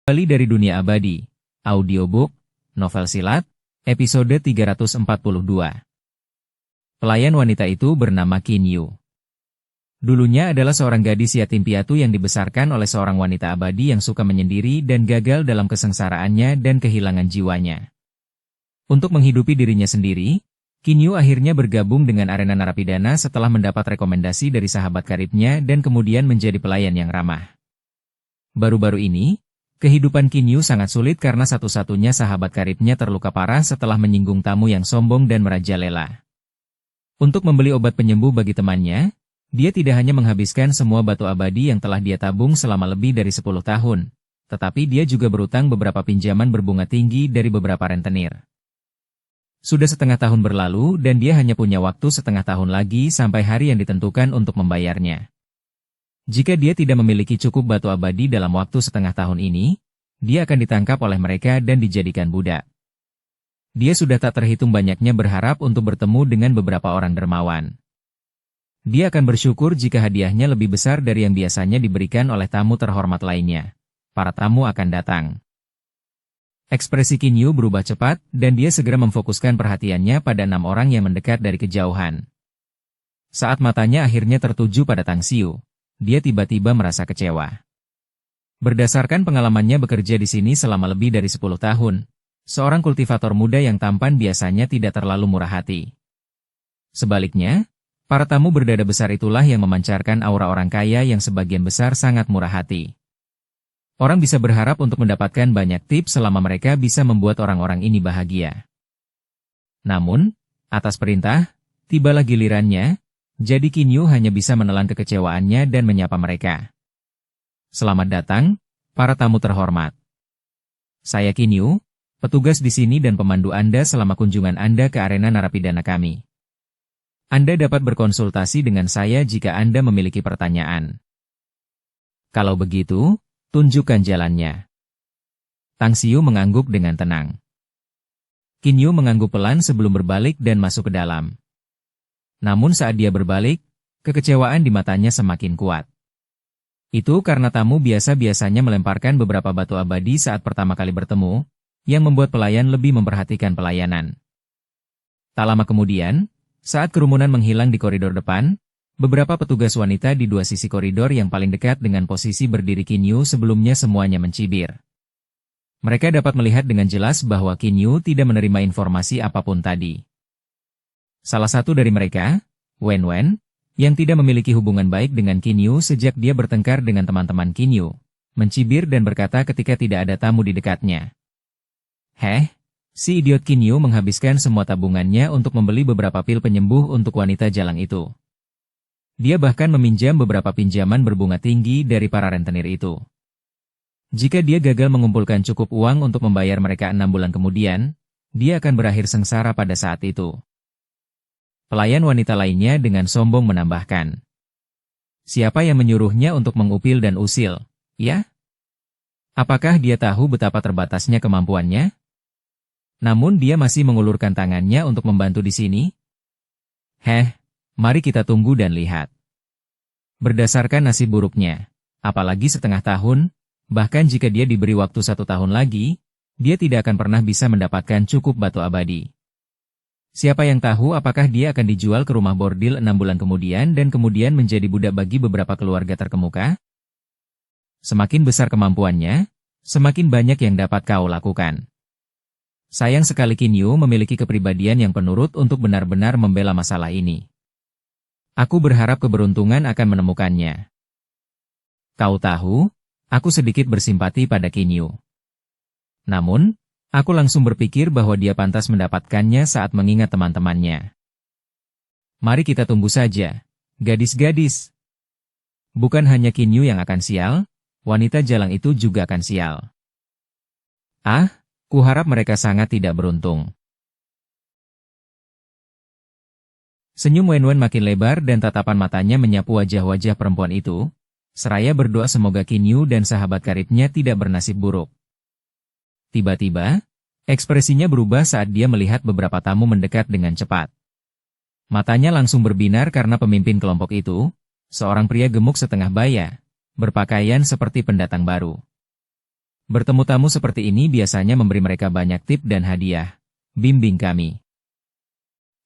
Kembali dari dunia abadi, audiobook, novel silat, episode 342. Pelayan wanita itu bernama Qin Yu. Dulunya adalah seorang gadis yatim piatu yang dibesarkan oleh seorang wanita abadi yang suka menyendiri dan gagal dalam kesengsaraannya dan kehilangan jiwanya. Untuk menghidupi dirinya sendiri, Qin Yu akhirnya bergabung dengan arena narapidana setelah mendapat rekomendasi dari sahabat karibnya dan kemudian menjadi pelayan yang ramah. Baru-baru ini, kehidupan Qin Yu sangat sulit karena satu-satunya sahabat karibnya terluka parah setelah menyinggung tamu yang sombong dan merajalela. Untuk membeli obat penyembuh bagi temannya, dia tidak hanya menghabiskan semua batu abadi yang telah dia tabung selama lebih dari 10 tahun, tetapi dia juga berutang beberapa pinjaman berbunga tinggi dari beberapa rentenir. Sudah setengah tahun berlalu dan dia hanya punya waktu setengah tahun lagi sampai hari yang ditentukan untuk membayarnya. Jika dia tidak memiliki cukup batu abadi dalam waktu setengah tahun ini, dia akan ditangkap oleh mereka dan dijadikan budak. Dia sudah tak terhitung banyaknya berharap untuk bertemu dengan beberapa orang dermawan. Dia akan bersyukur jika hadiahnya lebih besar dari yang biasanya diberikan oleh tamu terhormat lainnya. Para tamu akan datang. Ekspresi Qin Yu berubah cepat, dan dia segera memfokuskan perhatiannya pada 6 orang yang mendekat dari kejauhan. Saat matanya akhirnya tertuju pada Tang Xiu, dia tiba-tiba merasa kecewa. Berdasarkan pengalamannya bekerja di sini selama lebih dari 10 tahun, seorang kultivator muda yang tampan biasanya tidak terlalu murah hati. Sebaliknya, para tamu berdada besar itulah yang memancarkan aura orang kaya yang sebagian besar sangat murah hati. Orang bisa berharap untuk mendapatkan banyak tips selama mereka bisa membuat orang-orang ini bahagia. Namun, atas perintah, tibalah gilirannya. Jadi Qin Yu hanya bisa menelan kekecewaannya dan menyapa mereka. Selamat datang, para tamu terhormat. Saya Qin Yu, petugas di sini dan pemandu Anda selama kunjungan Anda ke arena narapidana kami. Anda dapat berkonsultasi dengan saya jika Anda memiliki pertanyaan. Kalau begitu, tunjukkan jalannya. Tang Xiu mengangguk dengan tenang. Qin Yu mengangguk pelan sebelum berbalik dan masuk ke dalam. Namun saat dia berbalik, kekecewaan di matanya semakin kuat. Itu karena tamu biasa-biasanya melemparkan beberapa batu abadi saat pertama kali bertemu, yang membuat pelayan lebih memperhatikan pelayanan. Tak lama kemudian, saat kerumunan menghilang di koridor depan, beberapa petugas wanita di dua sisi koridor yang paling dekat dengan posisi berdiri Qin Yu sebelumnya semuanya mencibir. Mereka dapat melihat dengan jelas bahwa Qin Yu tidak menerima informasi apapun tadi. Salah satu dari mereka, Wen Wen, yang tidak memiliki hubungan baik dengan Qin Yu sejak dia bertengkar dengan teman-teman Qin Yu, mencibir dan berkata ketika tidak ada tamu di dekatnya. Si idiot Qin Yu menghabiskan semua tabungannya untuk membeli beberapa pil penyembuh untuk wanita jalang itu. Dia bahkan meminjam beberapa pinjaman berbunga tinggi dari para rentenir itu. Jika dia gagal mengumpulkan cukup uang untuk membayar mereka 6 bulan kemudian, dia akan berakhir sengsara pada saat itu. Pelayan wanita lainnya dengan sombong menambahkan. Siapa yang menyuruhnya untuk mengupil dan usil, ya? Apakah dia tahu betapa terbatasnya kemampuannya? Namun dia masih mengulurkan tangannya untuk membantu di sini? Mari kita tunggu dan lihat. Berdasarkan nasib buruknya, apalagi setengah tahun, bahkan jika dia diberi waktu 1 tahun lagi, dia tidak akan pernah bisa mendapatkan cukup batu abadi. Siapa yang tahu apakah dia akan dijual ke rumah bordil 6 bulan kemudian dan kemudian menjadi budak bagi beberapa keluarga terkemuka? Semakin besar kemampuannya, semakin banyak yang dapat kau lakukan. Sayang sekali Qin Yu memiliki kepribadian yang penurut untuk benar-benar membela masalah ini. Aku berharap keberuntungan akan menemukannya. Kau tahu, aku sedikit bersimpati pada Qin Yu. Namun, aku langsung berpikir bahwa dia pantas mendapatkannya saat mengingat teman-temannya. Mari kita tunggu saja, gadis-gadis. Bukan hanya Qin Yu yang akan sial, wanita jalang itu juga akan sial. Kuharap mereka sangat tidak beruntung. Senyum Wen Wen makin lebar dan tatapan matanya menyapu wajah-wajah perempuan itu, seraya berdoa semoga Qin Yu dan sahabat karibnya tidak bernasib buruk. Tiba-tiba, ekspresinya berubah saat dia melihat beberapa tamu mendekat dengan cepat. Matanya langsung berbinar karena pemimpin kelompok itu, seorang pria gemuk setengah baya, berpakaian seperti pendatang baru. Bertemu tamu seperti ini biasanya memberi mereka banyak tip dan hadiah. Bimbing kami.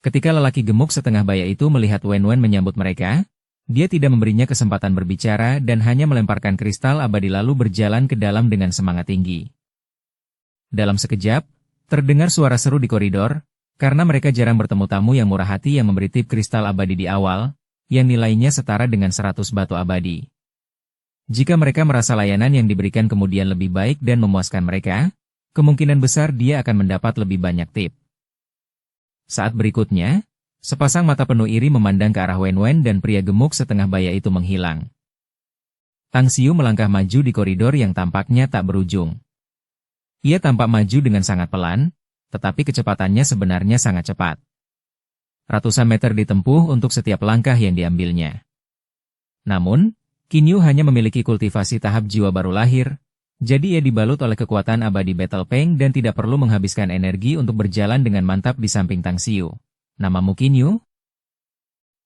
Ketika lelaki gemuk setengah baya itu melihat Wen menyambut mereka, dia tidak memberinya kesempatan berbicara dan hanya melemparkan kristal abadi lalu berjalan ke dalam dengan semangat tinggi. Dalam sekejap, terdengar suara seru di koridor, karena mereka jarang bertemu tamu yang murah hati yang memberi tip kristal abadi di awal, yang nilainya setara dengan 100 batu abadi. Jika mereka merasa layanan yang diberikan kemudian lebih baik dan memuaskan mereka, kemungkinan besar dia akan mendapat lebih banyak tip. Saat berikutnya, sepasang mata penuh iri memandang ke arah Wen dan pria gemuk setengah baya itu menghilang. Tang Xiu melangkah maju di koridor yang tampaknya tak berujung. Ia tampak maju dengan sangat pelan, tetapi kecepatannya sebenarnya sangat cepat. Ratusan meter ditempuh untuk setiap langkah yang diambilnya. Namun, Qin Yu hanya memiliki kultivasi tahap jiwa baru lahir, jadi ia dibalut oleh kekuatan abadi Battle Peng dan tidak perlu menghabiskan energi untuk berjalan dengan mantap di samping Tang Xiu. Namamu Qin Yu?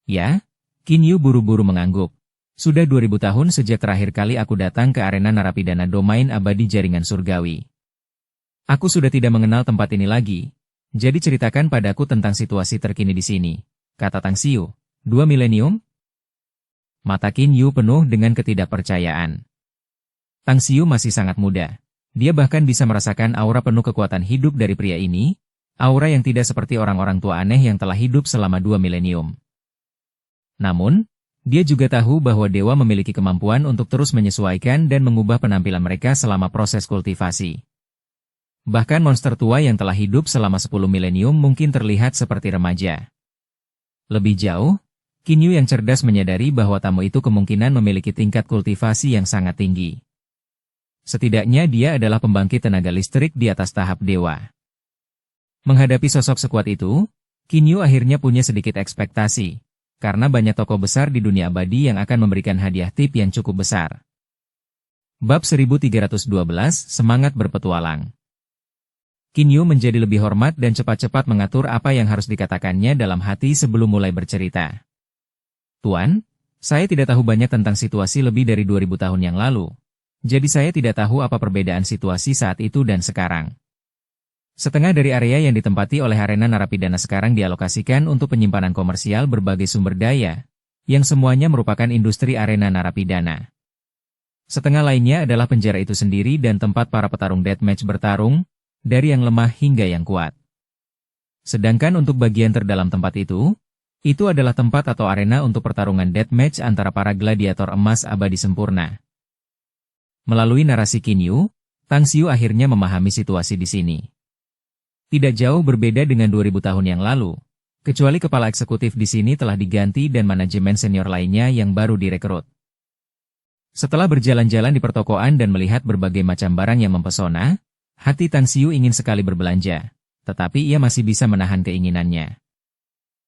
Ya, Qin Yu buru-buru mengangguk. Sudah 2000 tahun sejak terakhir kali aku datang ke arena narapidana domain abadi jaringan surgawi. Aku sudah tidak mengenal tempat ini lagi, jadi ceritakan padaku tentang situasi terkini di sini, kata Tang Xiu. 2 milenium? Mata Qin Yu penuh dengan ketidakpercayaan. Tang Xiu masih sangat muda. Dia bahkan bisa merasakan aura penuh kekuatan hidup dari pria ini, aura yang tidak seperti orang-orang tua aneh yang telah hidup selama 2 milenium. Namun, dia juga tahu bahwa dewa memiliki kemampuan untuk terus menyesuaikan dan mengubah penampilan mereka selama proses kultivasi. Bahkan monster tua yang telah hidup selama 10 milenium mungkin terlihat seperti remaja. Lebih jauh, Qin Yu yang cerdas menyadari bahwa tamu itu kemungkinan memiliki tingkat kultivasi yang sangat tinggi. Setidaknya dia adalah pembangkit tenaga listrik di atas tahap dewa. Menghadapi sosok sekuat itu, Qin Yu akhirnya punya sedikit ekspektasi, karena banyak tokoh besar di dunia abadi yang akan memberikan hadiah tip yang cukup besar. Bab 1312, Semangat Berpetualang. Qin Yu menjadi lebih hormat dan cepat-cepat mengatur apa yang harus dikatakannya dalam hati sebelum mulai bercerita. Tuan, saya tidak tahu banyak tentang situasi lebih dari 2000 tahun yang lalu, jadi saya tidak tahu apa perbedaan situasi saat itu dan sekarang. Setengah dari area yang ditempati oleh arena narapidana sekarang dialokasikan untuk penyimpanan komersial berbagai sumber daya, yang semuanya merupakan industri arena narapidana. Setengah lainnya adalah penjara itu sendiri dan tempat para petarung deathmatch bertarung, dari yang lemah hingga yang kuat. Sedangkan untuk bagian terdalam tempat itu adalah tempat atau arena untuk pertarungan deathmatch antara para gladiator emas abadi sempurna. Melalui narasi Qin Yu, Tang Xiu akhirnya memahami situasi di sini. Tidak jauh berbeda dengan 2000 tahun yang lalu, kecuali kepala eksekutif di sini telah diganti dan manajemen senior lainnya yang baru direkrut. Setelah berjalan-jalan di pertokoan dan melihat berbagai macam barang yang mempesona, hati Tang Xiu ingin sekali berbelanja, tetapi ia masih bisa menahan keinginannya.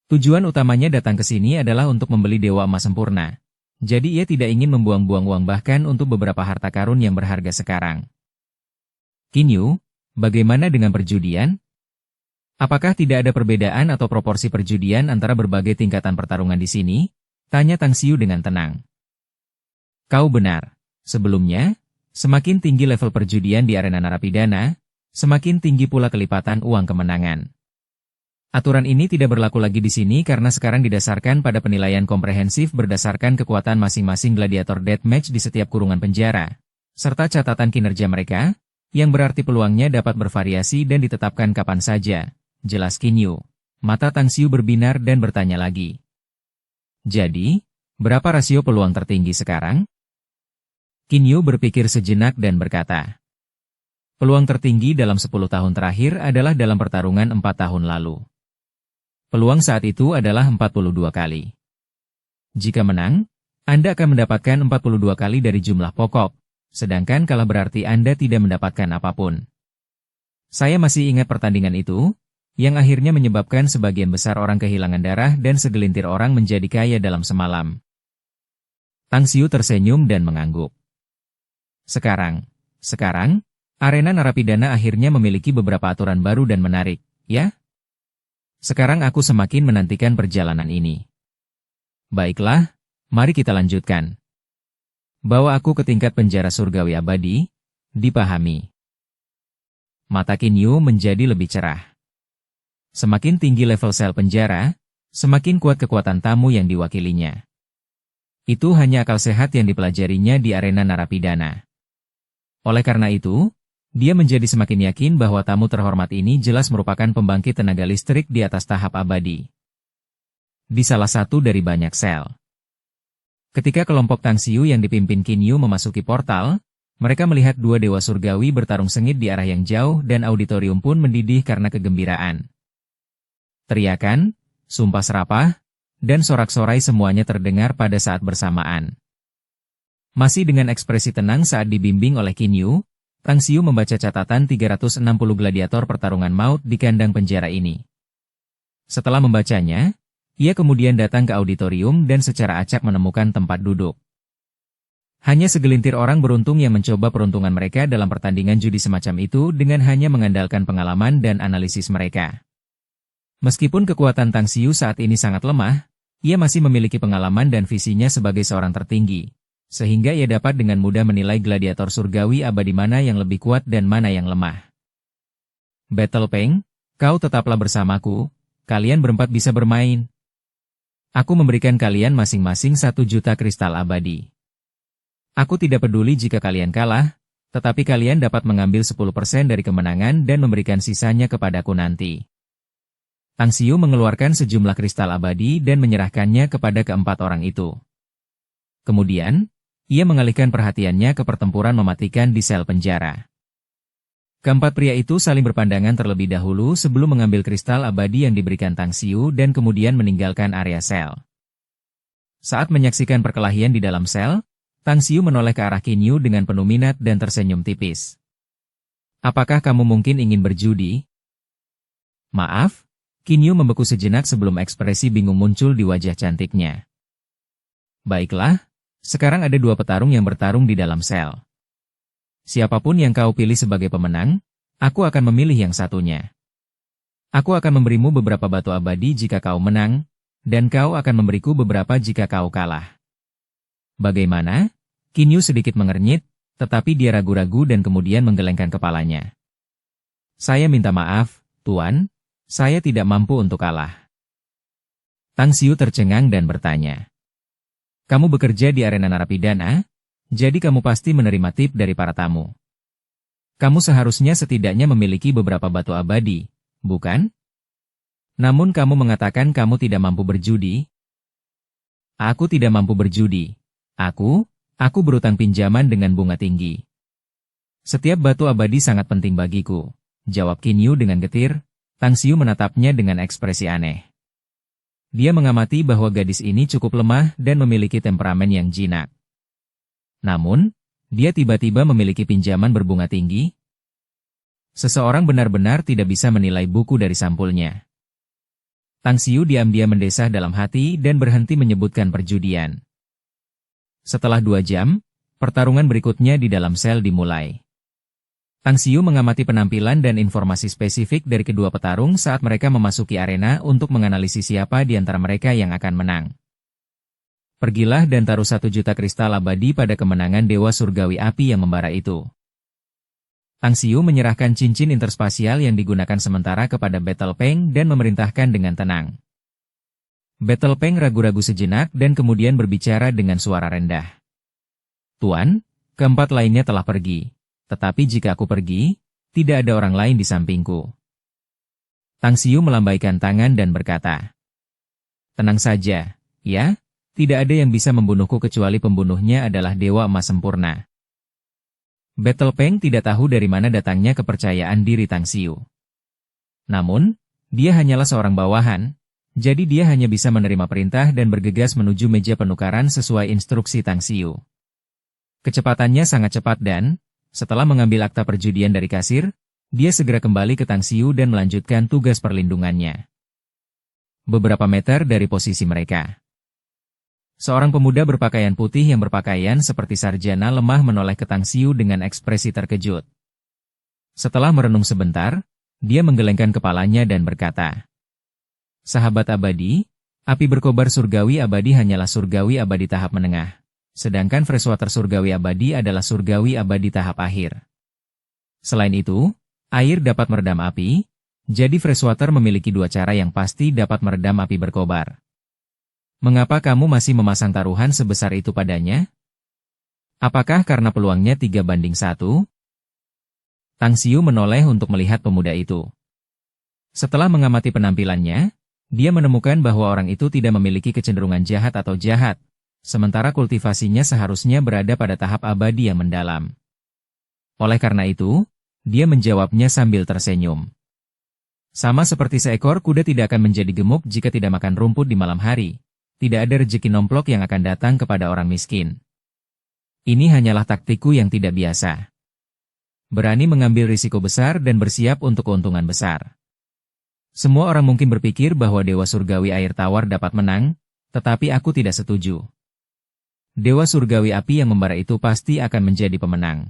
Tujuan utamanya datang ke sini adalah untuk membeli dewa emas sempurna, jadi ia tidak ingin membuang-buang uang bahkan untuk beberapa harta karun yang berharga sekarang. Qin Yu, bagaimana dengan perjudian? Apakah tidak ada perbedaan atau proporsi perjudian antara berbagai tingkatan pertarungan di sini? Tanya Tang Xiu dengan tenang. Kau benar. Sebelumnya, semakin tinggi level perjudian di arena narapidana, semakin tinggi pula kelipatan uang kemenangan. Aturan ini tidak berlaku lagi di sini karena sekarang didasarkan pada penilaian komprehensif berdasarkan kekuatan masing-masing gladiator deathmatch di setiap kurungan penjara, serta catatan kinerja mereka, yang berarti peluangnya dapat bervariasi dan ditetapkan kapan saja, jelas Qin Yu. Mata Tang Xiu berbinar dan bertanya lagi. Jadi, berapa rasio peluang tertinggi sekarang? Qin Yu berpikir sejenak dan berkata, peluang tertinggi dalam 10 tahun terakhir adalah dalam pertarungan 4 tahun lalu. Peluang saat itu adalah 42 kali. Jika menang, Anda akan mendapatkan 42 kali dari jumlah pokok, sedangkan kalah berarti Anda tidak mendapatkan apapun. Saya masih ingat pertandingan itu, yang akhirnya menyebabkan sebagian besar orang kehilangan darah dan segelintir orang menjadi kaya dalam semalam. Tang Xiu tersenyum dan mengangguk. Sekarang, arena narapidana akhirnya memiliki beberapa aturan baru dan menarik, ya? Sekarang aku semakin menantikan perjalanan ini. Baiklah, mari kita lanjutkan. Bawa aku ke tingkat penjara surgawi abadi, Dipahami. Mata Kinyu menjadi lebih cerah. Semakin tinggi level sel penjara, semakin kuat kekuatan tamu yang diwakilinya. Itu hanya akal sehat yang dipelajarinya di arena narapidana. Oleh karena itu, dia menjadi semakin yakin bahwa tamu terhormat ini jelas merupakan pembangkit tenaga listrik di atas tahap abadi. Di salah satu dari banyak sel. Ketika kelompok Tang Xiu yang dipimpin Kinyu memasuki portal, mereka melihat dua dewa surgawi bertarung sengit di arah yang jauh dan auditorium pun mendidih karena kegembiraan. Teriakan, sumpah serapah, dan sorak-sorai semuanya terdengar pada saat bersamaan. Masih dengan ekspresi tenang saat dibimbing oleh Kinyu, Tang Xiu membaca catatan 360 gladiator pertarungan maut di kandang penjara ini. Setelah membacanya, ia kemudian datang ke auditorium dan secara acak menemukan tempat duduk. Hanya segelintir orang beruntung yang mencoba peruntungan mereka dalam pertandingan judi semacam itu dengan hanya mengandalkan pengalaman dan analisis mereka. Meskipun kekuatan Tang Xiu saat ini sangat lemah, ia masih memiliki pengalaman dan visinya sebagai seorang tertinggi, sehingga ia dapat dengan mudah menilai gladiator surgawi abadi mana yang lebih kuat dan mana yang lemah. Battle Peng, kau tetaplah bersamaku, kalian berempat bisa bermain. Aku memberikan kalian masing-masing 1 juta kristal abadi. Aku tidak peduli jika kalian kalah, tetapi kalian dapat mengambil 10% dari kemenangan dan memberikan sisanya kepadaku nanti. Tang Xiu mengeluarkan sejumlah kristal abadi dan menyerahkannya kepada keempat orang itu. Kemudian, ia mengalihkan perhatiannya ke pertempuran mematikan di sel penjara. Keempat pria itu saling berpandangan terlebih dahulu sebelum mengambil kristal abadi yang diberikan Tang Xiu dan kemudian meninggalkan area sel. Saat menyaksikan perkelahian di dalam sel, Tang Xiu menoleh ke arah Kinyu dengan penuh minat dan tersenyum tipis. Apakah kamu mungkin ingin berjudi? Maaf, Kinyu membeku sejenak sebelum ekspresi bingung muncul di wajah cantiknya. Baiklah, sekarang ada 2 petarung yang bertarung di dalam sel. Siapapun yang kau pilih sebagai pemenang, aku akan memilih yang satunya. Aku akan memberimu beberapa batu abadi jika kau menang, dan kau akan memberiku beberapa jika kau kalah. Bagaimana? Kinyu sedikit mengernyit, tetapi dia ragu-ragu dan kemudian menggelengkan kepalanya. Saya minta maaf, Tuan, saya tidak mampu untuk kalah. Tang Xiu tercengang dan bertanya. Kamu bekerja di arena narapidana? Jadi kamu pasti menerima tip dari para tamu. Kamu seharusnya setidaknya memiliki beberapa batu abadi, bukan? Namun kamu mengatakan kamu tidak mampu berjudi. Aku tidak mampu berjudi. Aku berutang pinjaman dengan bunga tinggi. Setiap batu abadi sangat penting bagiku, jawab Kinyu dengan getir. Tang Xiu menatapnya dengan ekspresi aneh. Dia mengamati bahwa gadis ini cukup lemah dan memiliki temperamen yang jinak. Namun, dia tiba-tiba memiliki pinjaman berbunga tinggi. Seseorang benar-benar tidak bisa menilai buku dari sampulnya. Tang Xiu diam-diam mendesah dalam hati dan berhenti menyebutkan perjudian. Setelah 2 jam, pertarungan berikutnya di dalam sel dimulai. Tang Xiu mengamati penampilan dan informasi spesifik dari kedua petarung saat mereka memasuki arena untuk menganalisis siapa di antara mereka yang akan menang. Pergilah dan taruh 1 juta kristal abadi pada kemenangan Dewa Surgawi Api yang membara itu. Tang Xiu menyerahkan cincin interspasial yang digunakan sementara kepada Battle Peng dan memerintahkan dengan tenang. Battle Peng ragu-ragu sejenak dan kemudian berbicara dengan suara rendah. Tuan, keempat lainnya telah pergi. Tetapi jika aku pergi, tidak ada orang lain di sampingku. Tang Xiu melambaikan tangan dan berkata, tenang saja, ya, tidak ada yang bisa membunuhku kecuali pembunuhnya adalah Dewa Emas Sempurna. Battle Peng tidak tahu dari mana datangnya kepercayaan diri Tang Xiu. Namun, dia hanyalah seorang bawahan, jadi dia hanya bisa menerima perintah dan bergegas menuju meja penukaran sesuai instruksi Tang Xiu. Kecepatannya sangat cepat dan, setelah mengambil akta perjudian dari kasir, dia segera kembali ke Tang Xiu dan melanjutkan tugas perlindungannya. Beberapa meter dari posisi mereka. Seorang pemuda berpakaian putih yang berpakaian seperti sarjana lemah menoleh ke Tang Xiu dengan ekspresi terkejut. Setelah merenung sebentar, dia menggelengkan kepalanya dan berkata, Sahabat abadi, api berkobar surgawi abadi hanyalah surgawi abadi tahap menengah. Sedangkan freshwater surgawi abadi adalah surgawi abadi tahap akhir. Selain itu, air dapat meredam api, jadi freshwater memiliki dua cara yang pasti dapat meredam api berkobar. Mengapa kamu masih memasang taruhan sebesar itu padanya? Apakah karena peluangnya 3-1? Tang Xiu menoleh untuk melihat pemuda itu. Setelah mengamati penampilannya, dia menemukan bahwa orang itu tidak memiliki kecenderungan jahat atau jahat, sementara kultivasinya seharusnya berada pada tahap abadi yang mendalam. Oleh karena itu, dia menjawabnya sambil tersenyum. Sama seperti seekor kuda tidak akan menjadi gemuk jika tidak makan rumput di malam hari. Tidak ada rezeki nomplok yang akan datang kepada orang miskin. Ini hanyalah taktikku yang tidak biasa. Berani mengambil risiko besar dan bersiap untuk keuntungan besar. Semua orang mungkin berpikir bahwa Dewa Surgawi Air Tawar dapat menang, tetapi aku tidak setuju. Dewa Surgawi Api yang membara itu pasti akan menjadi pemenang.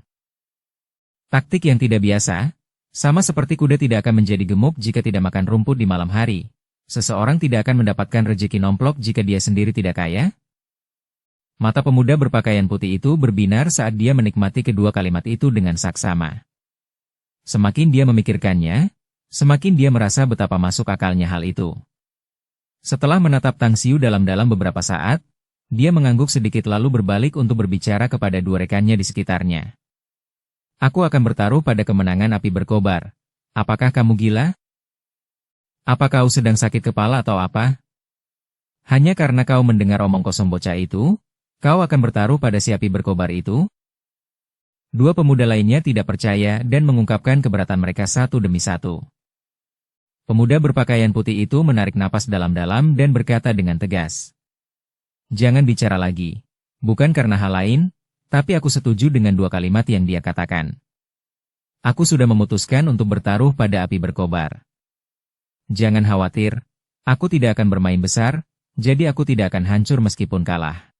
Taktik yang tidak biasa, sama seperti kuda tidak akan menjadi gemuk jika tidak makan rumput di malam hari. Seseorang tidak akan mendapatkan rezeki nomplok jika dia sendiri tidak kaya. Mata pemuda berpakaian putih itu berbinar saat dia menikmati kedua kalimat itu dengan saksama. Semakin dia memikirkannya, semakin dia merasa betapa masuk akalnya hal itu. Setelah menatap Tang Xiu dalam-dalam beberapa saat, dia mengangguk sedikit lalu berbalik untuk berbicara kepada dua rekannya di sekitarnya. Aku akan bertaruh pada kemenangan api berkobar. Apakah kamu gila? Apa kau sedang sakit kepala atau apa? Hanya karena kau mendengar omong kosong bocah itu, kau akan bertaruh pada si api berkobar itu? Dua pemuda lainnya tidak percaya dan mengungkapkan keberatan mereka satu demi satu. Pemuda berpakaian putih itu menarik napas dalam-dalam dan berkata dengan tegas. Jangan bicara lagi. Bukan karena hal lain, tapi aku setuju dengan dua kalimat yang dia katakan. Aku sudah memutuskan untuk bertaruh pada api berkobar. Jangan khawatir, aku tidak akan bermain besar, jadi aku tidak akan hancur meskipun kalah.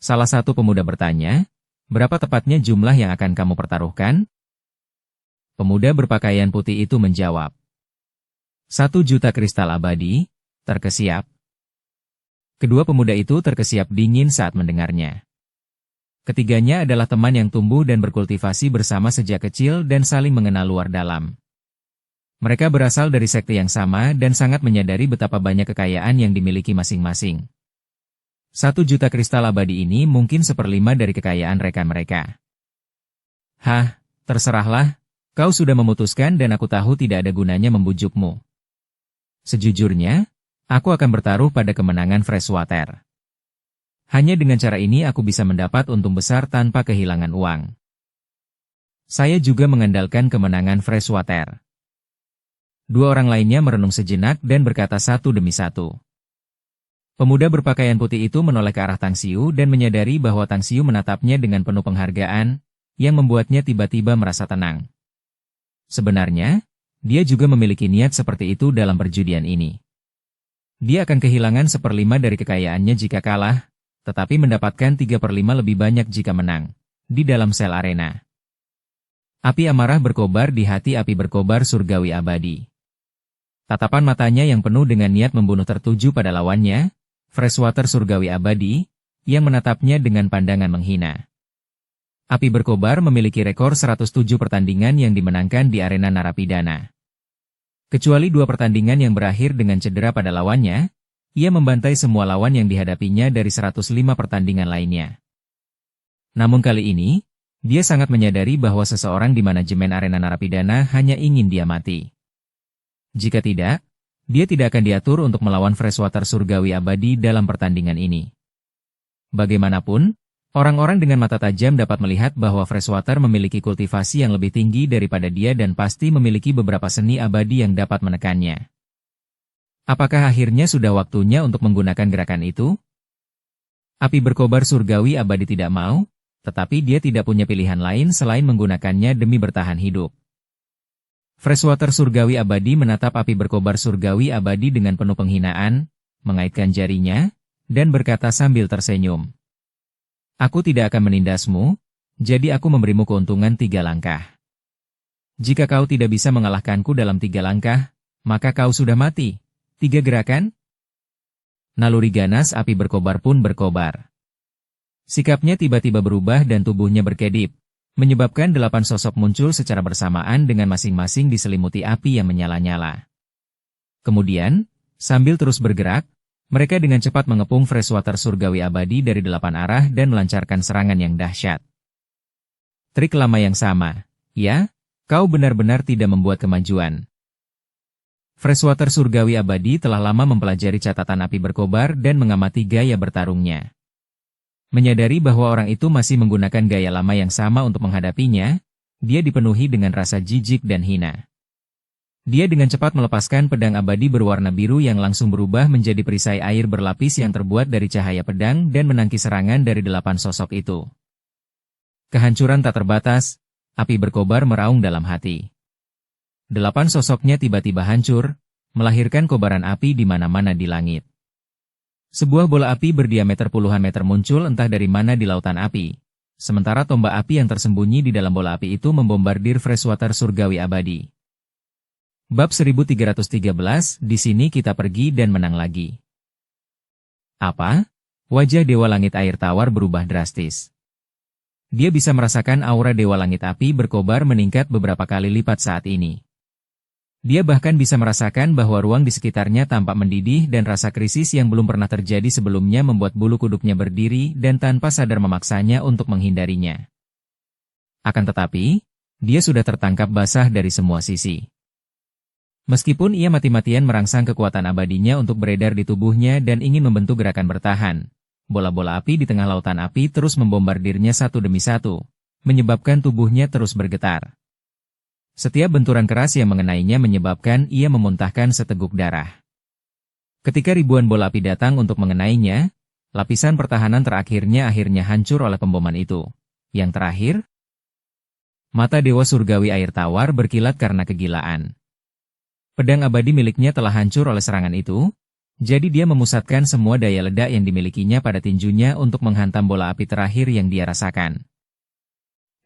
Salah satu pemuda bertanya, berapa tepatnya jumlah yang akan kamu pertaruhkan? Pemuda berpakaian putih itu menjawab. 1 juta kristal abadi, terkesiap. Kedua pemuda itu terkesiap dingin saat mendengarnya. Ketiganya adalah teman yang tumbuh dan berkultivasi bersama sejak kecil dan saling mengenal luar dalam. Mereka berasal dari sekte yang sama dan sangat menyadari betapa banyak kekayaan yang dimiliki masing-masing. 1 juta kristal abadi ini mungkin 1/5 dari kekayaan rekan mereka. Hah, terserahlah, kau sudah memutuskan dan aku tahu tidak ada gunanya membujukmu. Sejujurnya, aku akan bertaruh pada kemenangan Freshwater. Hanya dengan cara ini aku bisa mendapat untung besar tanpa kehilangan uang. Saya juga mengandalkan kemenangan Freshwater. Dua orang lainnya merenung sejenak dan berkata satu demi satu. Pemuda berpakaian putih itu menoleh ke arah Tang Xiu dan menyadari bahwa Tang Xiu menatapnya dengan penuh penghargaan, yang membuatnya tiba-tiba merasa tenang. Sebenarnya, dia juga memiliki niat seperti itu dalam perjudian ini. Dia akan kehilangan 1/5 dari kekayaannya jika kalah, tetapi mendapatkan 3/5 lebih banyak jika menang, di dalam sel arena. Api amarah berkobar di hati api berkobar surgawi abadi. Tatapan matanya yang penuh dengan niat membunuh tertuju pada lawannya, Freshwater surgawi abadi, yang menatapnya dengan pandangan menghina. Api berkobar memiliki rekor 107 pertandingan yang dimenangkan di arena narapidana. Kecuali 2 pertandingan yang berakhir dengan cedera pada lawannya, ia membantai semua lawan yang dihadapinya dari 105 pertandingan lainnya. Namun kali ini, dia sangat menyadari bahwa seseorang di manajemen arena narapidana hanya ingin dia mati. Jika tidak, dia tidak akan diatur untuk melawan Freshwater surgawi abadi dalam pertandingan ini. Bagaimanapun, orang-orang dengan mata tajam dapat melihat bahwa Freshwater memiliki kultivasi yang lebih tinggi daripada dia dan pasti memiliki beberapa seni abadi yang dapat menekannya. Apakah akhirnya sudah waktunya untuk menggunakan gerakan itu? Api berkobar surgawi abadi tidak mau, tetapi dia tidak punya pilihan lain selain menggunakannya demi bertahan hidup. Freshwater surgawi abadi menatap api berkobar surgawi abadi dengan penuh penghinaan, mengaitkan jarinya, dan berkata sambil tersenyum. Aku tidak akan menindasmu, jadi aku memberimu keuntungan 3 langkah. Jika kau tidak bisa mengalahkanku dalam 3 langkah, maka kau sudah mati. 3 gerakan? Naluri ganas api berkobar pun berkobar. Sikapnya tiba-tiba berubah dan tubuhnya berkedip, menyebabkan 8 sosok muncul secara bersamaan dengan masing-masing diselimuti api yang menyala-nyala. Kemudian, sambil terus bergerak, mereka dengan cepat mengepung freshwater surgawi abadi dari 8 arah dan melancarkan serangan yang dahsyat. Trik lama yang sama, ya? Kau benar-benar tidak membuat kemajuan. Freshwater surgawi abadi telah lama mempelajari catatan api berkobar dan mengamati gaya bertarungnya. Menyadari bahwa orang itu masih menggunakan gaya lama yang sama untuk menghadapinya, dia dipenuhi dengan rasa jijik dan hina. Dia dengan cepat melepaskan pedang abadi berwarna biru yang langsung berubah menjadi perisai air berlapis yang terbuat dari cahaya pedang dan menangkis serangan dari 8 sosok itu. Kehancuran tak terbatas, api berkobar meraung dalam hati. 8 sosoknya tiba-tiba hancur, melahirkan kobaran api di mana-mana di langit. Sebuah bola api berdiameter puluhan meter muncul entah dari mana di lautan api, sementara tombak api yang tersembunyi di dalam bola api itu membombardir freshwater surgawi abadi. Bab 1313, di sini kita pergi dan menang lagi. Apa? Wajah Dewa Langit Air Tawar berubah drastis. Dia bisa merasakan aura Dewa Langit Api berkobar meningkat beberapa kali lipat saat ini. Dia bahkan bisa merasakan bahwa ruang di sekitarnya tampak mendidih dan rasa krisis yang belum pernah terjadi sebelumnya membuat bulu kuduknya berdiri dan tanpa sadar memaksanya untuk menghindarinya. Akan tetapi, dia sudah tertangkap basah dari semua sisi. Meskipun ia mati-matian merangsang kekuatan abadinya untuk beredar di tubuhnya dan ingin membentuk gerakan bertahan, bola-bola api di tengah lautan api terus membombardirnya satu demi satu, menyebabkan tubuhnya terus bergetar. Setiap benturan keras yang mengenainya menyebabkan ia memuntahkan seteguk darah. Ketika ribuan bola api datang untuk mengenainya, lapisan pertahanan terakhirnya akhirnya hancur oleh pemboman itu. Yang terakhir, mata Dewa Surgawi Air Tawar berkilat karena kegilaan. Pedang abadi miliknya telah hancur oleh serangan itu, jadi dia memusatkan semua daya ledak yang dimilikinya pada tinjunya untuk menghantam bola api terakhir yang dia rasakan.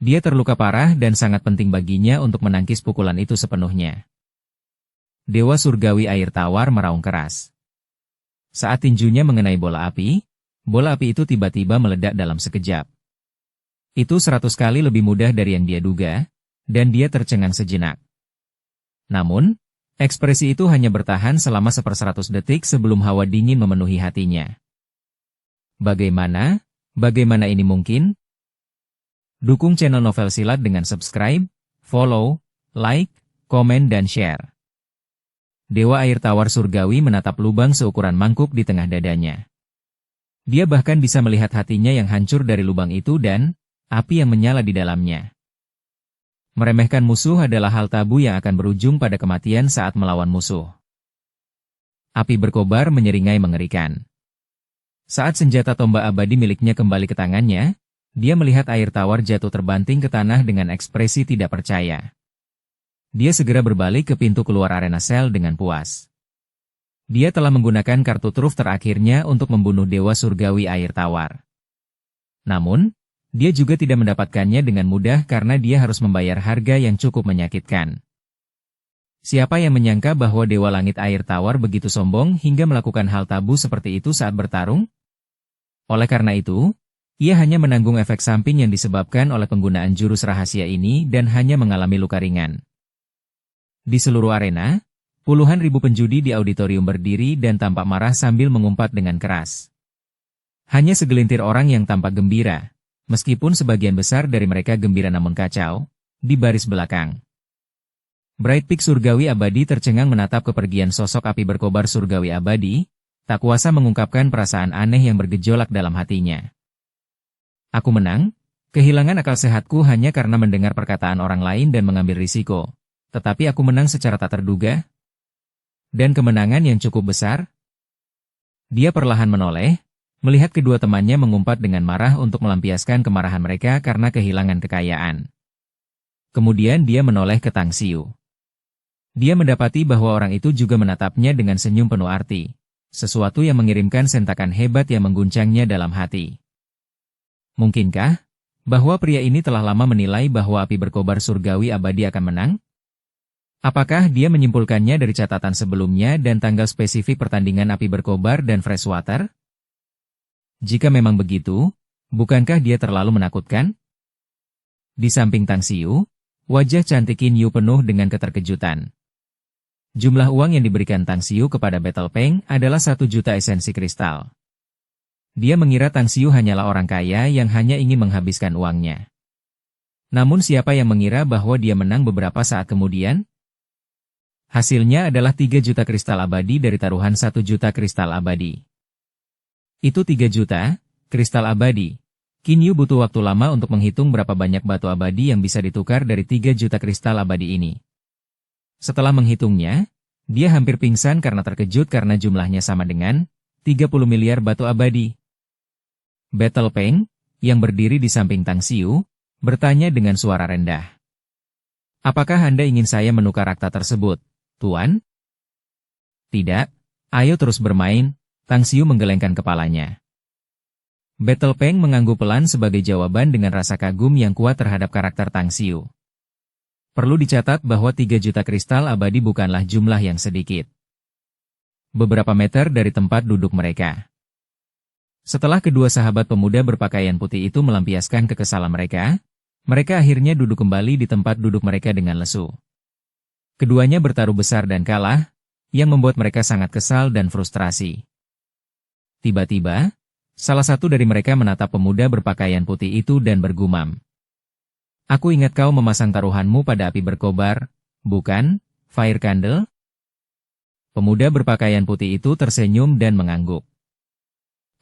Dia terluka parah dan sangat penting baginya untuk menangkis pukulan itu sepenuhnya. Dewa Surgawi Air Tawar meraung keras. Saat tinjunya mengenai bola api itu tiba-tiba meledak dalam sekejap. Itu 100 kali lebih mudah dari yang dia duga, dan dia tercengang sejenak. Namun, ekspresi itu hanya bertahan selama 1/100 detik sebelum hawa dingin memenuhi hatinya. Bagaimana ini mungkin? Dukung channel Novel Silat dengan subscribe, follow, like, komen dan share. Dewa Air Tawar Surgawi menatap lubang seukuran mangkuk di tengah dadanya. Dia bahkan bisa melihat hatinya yang hancur dari lubang itu dan api yang menyala di dalamnya. Meremehkan musuh adalah hal tabu yang akan berujung pada kematian saat melawan musuh. Api berkobar menyeringai mengerikan. Saat senjata tombak abadi miliknya kembali ke tangannya, dia melihat Air Tawar jatuh terbanting ke tanah dengan ekspresi tidak percaya. Dia segera berbalik ke pintu keluar arena sel dengan puas. Dia telah menggunakan kartu truf terakhirnya untuk membunuh Dewa Surgawi Air Tawar. Namun, dia juga tidak mendapatkannya dengan mudah karena dia harus membayar harga yang cukup menyakitkan. Siapa yang menyangka bahwa Dewa Langit Air Tawar begitu sombong hingga melakukan hal tabu seperti itu saat bertarung? Oleh karena itu, ia hanya menanggung efek samping yang disebabkan oleh penggunaan jurus rahasia ini dan hanya mengalami luka ringan. Di seluruh arena, puluhan ribu penjudi di auditorium berdiri dan tampak marah sambil mengumpat dengan keras. Hanya segelintir orang yang tampak gembira, meskipun sebagian besar dari mereka gembira namun kacau, di baris belakang. Bright Peak Surgawi Abadi tercengang menatap kepergian sosok api berkobar Surgawi Abadi, tak kuasa mengungkapkan perasaan aneh yang bergejolak dalam hatinya. Aku menang, kehilangan akal sehatku hanya karena mendengar perkataan orang lain dan mengambil risiko. Tetapi aku menang secara tak terduga. Dan kemenangan yang cukup besar. Dia perlahan menoleh, melihat kedua temannya mengumpat dengan marah untuk melampiaskan kemarahan mereka karena kehilangan kekayaan. Kemudian dia menoleh ke Tang Xiu. Dia mendapati bahwa orang itu juga menatapnya dengan senyum penuh arti. Sesuatu yang mengirimkan sentakan hebat yang mengguncangnya dalam hati. Mungkinkah bahwa pria ini telah lama menilai bahwa api berkobar surgawi abadi akan menang? Apakah dia menyimpulkannya dari catatan sebelumnya dan tanggal spesifik pertandingan api berkobar dan freshwater? Jika memang begitu, bukankah dia terlalu menakutkan? Di samping Tang Xiu, wajah cantik Qin Yu penuh dengan keterkejutan. Jumlah uang yang diberikan Tang Xiu kepada Battle Peng adalah 1 juta esensi kristal. Dia mengira Tang Xiu hanyalah orang kaya yang hanya ingin menghabiskan uangnya. Namun siapa yang mengira bahwa dia menang beberapa saat kemudian? Hasilnya adalah 3 juta kristal abadi dari taruhan 1 juta kristal abadi. Itu 3 juta kristal abadi. Qin Yu butuh waktu lama untuk menghitung berapa banyak batu abadi yang bisa ditukar dari 3 juta kristal abadi ini. Setelah menghitungnya, dia hampir pingsan karena terkejut karena jumlahnya sama dengan 30 miliar batu abadi. Battle Peng, yang berdiri di samping Tang Xiu, bertanya dengan suara rendah. Apakah Anda ingin saya menukar akta tersebut, Tuan? Tidak, ayo terus bermain, Tang Xiu menggelengkan kepalanya. Battle Peng mengangguk pelan sebagai jawaban dengan rasa kagum yang kuat terhadap karakter Tang Xiu. Perlu dicatat bahwa 3 juta kristal abadi bukanlah jumlah yang sedikit. Beberapa meter dari tempat duduk mereka. Setelah kedua sahabat pemuda berpakaian putih itu melampiaskan kekesalan mereka, mereka akhirnya duduk kembali di tempat duduk mereka dengan lesu. Keduanya bertaruh besar dan kalah, yang membuat mereka sangat kesal dan frustrasi. Tiba-tiba, salah satu dari mereka menatap pemuda berpakaian putih itu dan bergumam. Aku ingat kau memasang taruhanmu pada api berkobar, bukan, Fire Candle? Pemuda berpakaian putih itu tersenyum dan mengangguk.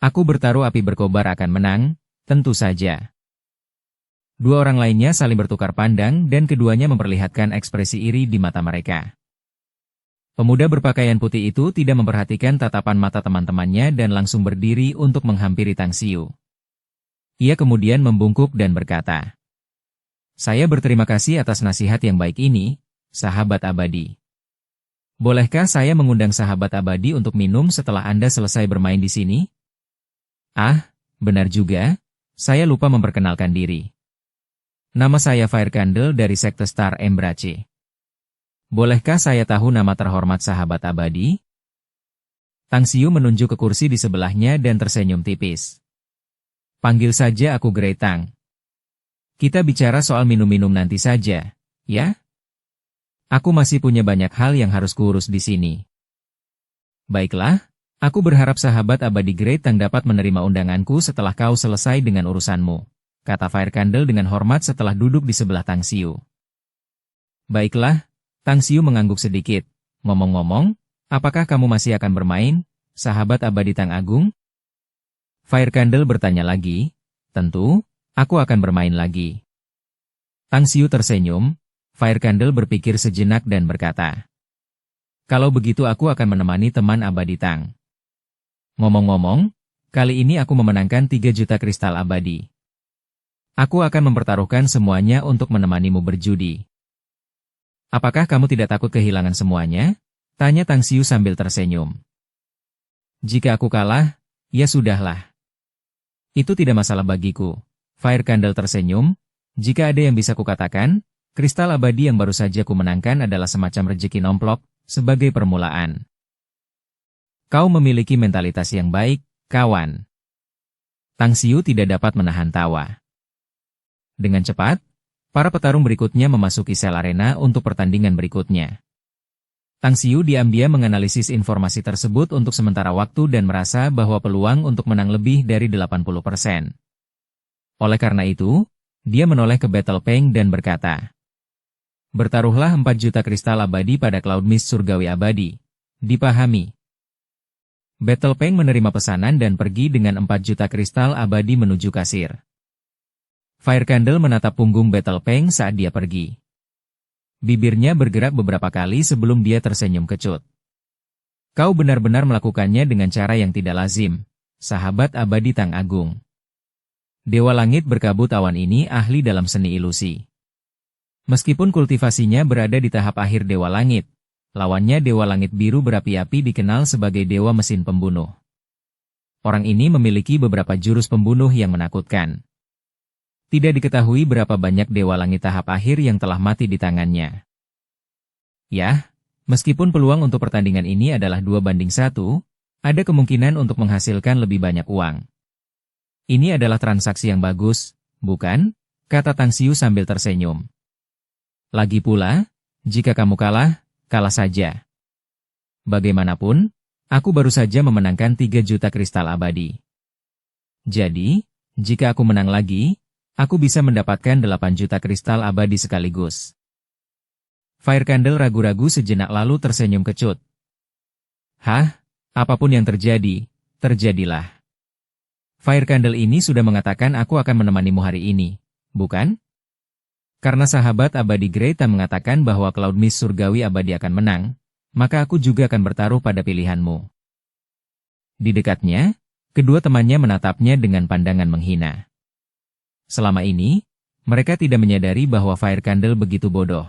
Aku bertaruh api berkobar akan menang, tentu saja. Dua orang lainnya saling bertukar pandang dan keduanya memperlihatkan ekspresi iri di mata mereka. Pemuda berpakaian putih itu tidak memperhatikan tatapan mata teman-temannya dan langsung berdiri untuk menghampiri Tang Xiu. Ia kemudian membungkuk dan berkata, "Saya berterima kasih atas nasihat yang baik ini, sahabat abadi. Bolehkah saya mengundang sahabat abadi untuk minum setelah Anda selesai bermain di sini?" Ah, benar juga, saya lupa memperkenalkan diri. Nama saya Fire Candle dari Sekte Star Embrace. Bolehkah saya tahu nama terhormat sahabat abadi? Tang Xiu menunjuk ke kursi di sebelahnya dan tersenyum tipis. Panggil saja aku Grey Tang. Kita bicara soal minum-minum nanti saja, ya? Aku masih punya banyak hal yang harus kuurus di sini. Baiklah, aku berharap sahabat abadi Grey Tang dapat menerima undanganku setelah kau selesai dengan urusanmu, kata Fire Candle dengan hormat setelah duduk di sebelah Tang Xiu. Baiklah, Tang Xiu mengangguk sedikit. Ngomong-ngomong, apakah kamu masih akan bermain, sahabat abadi Tang Agung? Fire Candle bertanya lagi. Tentu, aku akan bermain lagi. Tang Xiu tersenyum. Fire Candle berpikir sejenak dan berkata, kalau begitu aku akan menemani teman abadi Tang. Ngomong-ngomong, kali ini aku memenangkan 3 juta kristal abadi. Aku akan mempertaruhkan semuanya untuk menemanimu berjudi. Apakah kamu tidak takut kehilangan semuanya? Tanya Tang Xiu sambil tersenyum. Jika aku kalah, ya sudahlah. Itu tidak masalah bagiku. Fire Candle tersenyum. Jika ada yang bisa kukatakan, kristal abadi yang baru saja kumenangkan adalah semacam rejeki nomplok, sebagai permulaan. Kau memiliki mentalitas yang baik, kawan. Tang Xiu tidak dapat menahan tawa. Dengan cepat, para petarung berikutnya memasuki sel arena untuk pertandingan berikutnya. Tang Xiu diam-diam menganalisis informasi tersebut untuk sementara waktu dan merasa bahwa peluang untuk menang lebih dari 80%. Oleh karena itu, dia menoleh ke Battle Peng dan berkata, bertaruhlah 4 juta kristal abadi pada Cloud Mist surgawi abadi. Dipahami. Battle Peng menerima pesanan dan pergi dengan 4 juta kristal abadi menuju kasir. Fire Candle menatap punggung Battle Peng saat dia pergi. Bibirnya bergerak beberapa kali sebelum dia tersenyum kecut. Kau benar-benar melakukannya dengan cara yang tidak lazim, sahabat abadi Tang Agung. Dewa Langit berkabut awan ini ahli dalam seni ilusi. Meskipun kultivasinya berada di tahap akhir Dewa Langit, lawannya Dewa Langit biru berapi-api dikenal sebagai Dewa Mesin Pembunuh. Orang ini memiliki beberapa jurus pembunuh yang menakutkan. Tidak diketahui berapa banyak Dewa Langit tahap akhir yang telah mati di tangannya. Ya, meskipun peluang untuk pertandingan ini adalah 2-1, ada kemungkinan untuk menghasilkan lebih banyak uang. Ini adalah transaksi yang bagus, bukan? kata Tang Xiu sambil tersenyum. Lagi pula, jika kamu kalah, kalah saja. Bagaimanapun, aku baru saja memenangkan 3 juta kristal abadi. Jadi, jika aku menang lagi, aku bisa mendapatkan 8 juta kristal abadi sekaligus. Fire Candle ragu-ragu sejenak lalu tersenyum kecut. Hah? Apapun yang terjadi, terjadilah. Fire Candle ini sudah mengatakan aku akan menemanimu hari ini, bukan? Karena sahabat abadi Greta mengatakan bahwa Cloud Mist surgawi abadi akan menang, maka aku juga akan bertaruh pada pilihanmu. Di dekatnya, kedua temannya menatapnya dengan pandangan menghina. Selama ini, mereka tidak menyadari bahwa Fire Candle begitu bodoh.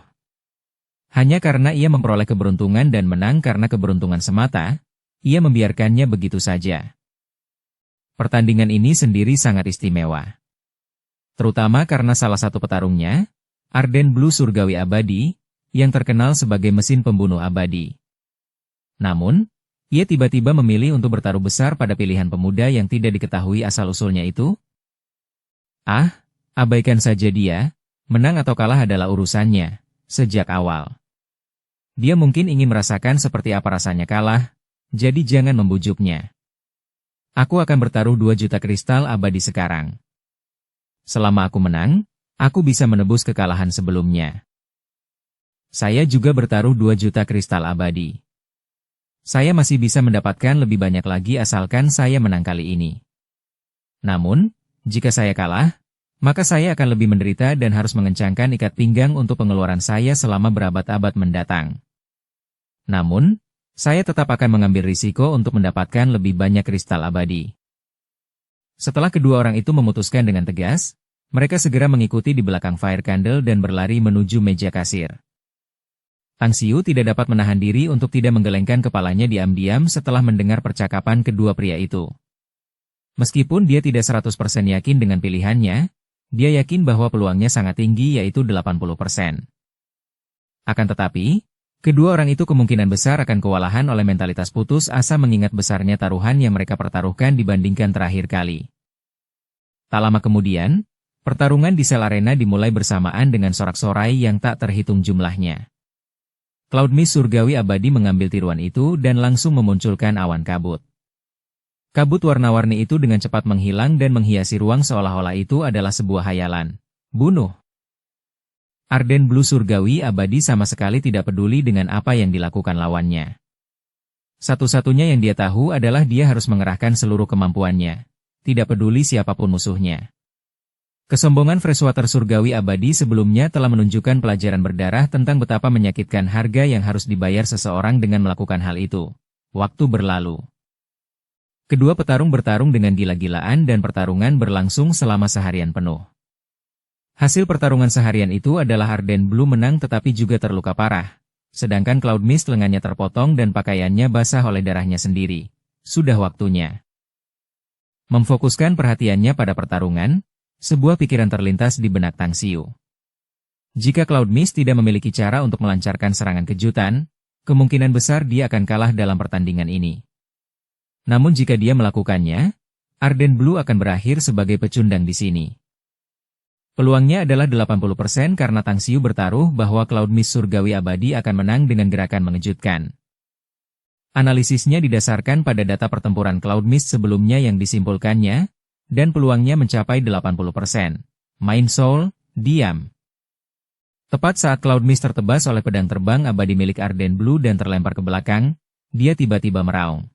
Hanya karena ia memperoleh keberuntungan dan menang karena keberuntungan semata, ia membiarkannya begitu saja. Pertandingan ini sendiri sangat istimewa. Terutama karena salah satu petarungnya, Arden Blue Surgawi Abadi, yang terkenal sebagai mesin pembunuh abadi. Namun, ia tiba-tiba memilih untuk bertaruh besar pada pilihan pemuda yang tidak diketahui asal-usulnya itu. Abaikan saja dia, menang atau kalah adalah urusannya, sejak awal. Dia mungkin ingin merasakan seperti apa rasanya kalah, jadi jangan membujuknya. Aku akan bertaruh 2 juta kristal abadi sekarang. Selama aku menang, aku bisa menebus kekalahan sebelumnya. Saya juga bertaruh 2 juta kristal abadi. Saya masih bisa mendapatkan lebih banyak lagi asalkan saya menang kali ini. Namun, jika saya kalah, maka saya akan lebih menderita dan harus mengencangkan ikat pinggang untuk pengeluaran saya selama berabad-abad mendatang. Namun, saya tetap akan mengambil risiko untuk mendapatkan lebih banyak kristal abadi. Setelah kedua orang itu memutuskan dengan tegas, mereka segera mengikuti di belakang Fire Candle dan berlari menuju meja kasir. Tang Xiu tidak dapat menahan diri untuk tidak menggelengkan kepalanya diam-diam setelah mendengar percakapan kedua pria itu. Meskipun dia tidak 100% yakin dengan pilihannya, dia yakin bahwa peluangnya sangat tinggi yaitu 80%. Akan tetapi, kedua orang itu kemungkinan besar akan kewalahan oleh mentalitas putus asa mengingat besarnya taruhan yang mereka pertaruhkan dibandingkan terakhir kali. Tak lama kemudian, pertarungan di sel arena dimulai bersamaan dengan sorak-sorai yang tak terhitung jumlahnya. Cloud Mist surgawi abadi mengambil tiruan itu dan langsung memunculkan awan kabut. Kabut warna-warni itu dengan cepat menghilang dan menghiasi ruang seolah-olah itu adalah sebuah hayalan. Bunuh! Arden Blue surgawi abadi sama sekali tidak peduli dengan apa yang dilakukan lawannya. Satu-satunya yang dia tahu adalah dia harus mengerahkan seluruh kemampuannya. Tidak peduli siapapun musuhnya. Kesombongan Freshwater surgawi abadi sebelumnya telah menunjukkan pelajaran berdarah tentang betapa menyakitkan harga yang harus dibayar seseorang dengan melakukan hal itu. Waktu berlalu. Kedua petarung bertarung dengan gila-gilaan dan pertarungan berlangsung selama seharian penuh. Hasil pertarungan seharian itu adalah Arden Blue menang tetapi juga terluka parah, sedangkan Cloud Mist lengannya terpotong dan pakaiannya basah oleh darahnya sendiri. Sudah waktunya. Memfokuskan perhatiannya pada pertarungan, sebuah pikiran terlintas di benak Tang Xiu. Jika Cloud Mist tidak memiliki cara untuk melancarkan serangan kejutan, kemungkinan besar dia akan kalah dalam pertandingan ini. Namun jika dia melakukannya, Arden Blue akan berakhir sebagai pecundang di sini. Peluangnya adalah 80% karena Tang Xiu bertaruh bahwa Cloud Mist surgawi abadi akan menang dengan gerakan mengejutkan. Analisisnya didasarkan pada data pertempuran Cloud Mist sebelumnya yang disimpulkannya, dan peluangnya mencapai 80%. Mind Soul, diam. Tepat saat Cloud Mist tertebas oleh pedang terbang abadi milik Arden Blue dan terlempar ke belakang, dia tiba-tiba meraung.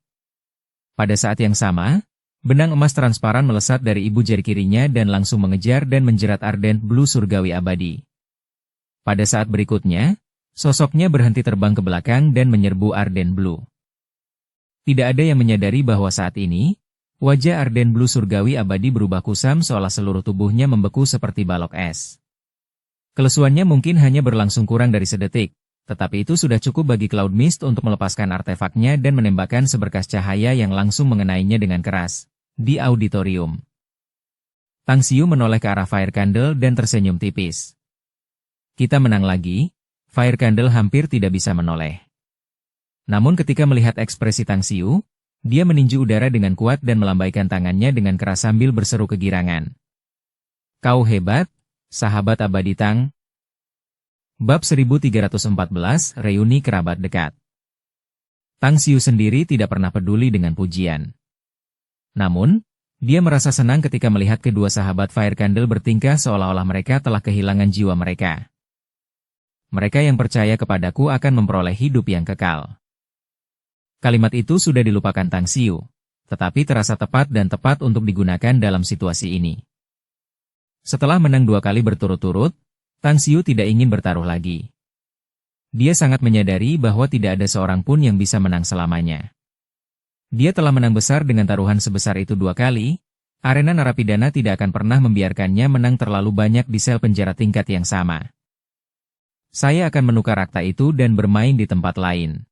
Pada saat yang sama, benang emas transparan melesat dari ibu jari kirinya dan langsung mengejar dan menjerat Arden Blue surgawi abadi. Pada saat berikutnya, sosoknya berhenti terbang ke belakang dan menyerbu Arden Blue. Tidak ada yang menyadari bahwa saat ini, wajah Arden Blue surgawi abadi berubah kusam seolah seluruh tubuhnya membeku seperti balok es. Kelesuannya mungkin hanya berlangsung kurang dari sedetik, tetapi itu sudah cukup bagi Cloud Mist untuk melepaskan artefaknya dan menembakkan seberkas cahaya yang langsung mengenainya dengan keras, di auditorium. Tang Xiu menoleh ke arah Fire Candle dan tersenyum tipis. Kita menang lagi, Fire Candle hampir tidak bisa menoleh. Namun ketika melihat ekspresi Tang Xiu, dia meninju udara dengan kuat dan melambaikan tangannya dengan keras sambil berseru kegirangan. Kau hebat, Sahabat Abadi Tang. Bab 1314, Reuni Kerabat Dekat. Tang Xiu sendiri tidak pernah peduli dengan pujian. Namun, dia merasa senang ketika melihat kedua sahabat Fire Candle bertingkah seolah-olah mereka telah kehilangan jiwa mereka. Mereka yang percaya kepadaku akan memperoleh hidup yang kekal. Kalimat itu sudah dilupakan Tang Xiu, tetapi terasa tepat dan tepat untuk digunakan dalam situasi ini. Setelah menang 2 kali berturut-turut, Tang Xiu tidak ingin bertaruh lagi. Dia sangat menyadari bahwa tidak ada seorang pun yang bisa menang selamanya. Dia telah menang besar dengan taruhan sebesar itu 2 kali, arena narapidana tidak akan pernah membiarkannya menang terlalu banyak di sel penjara tingkat yang sama. Saya akan menukar akta itu dan bermain di tempat lain.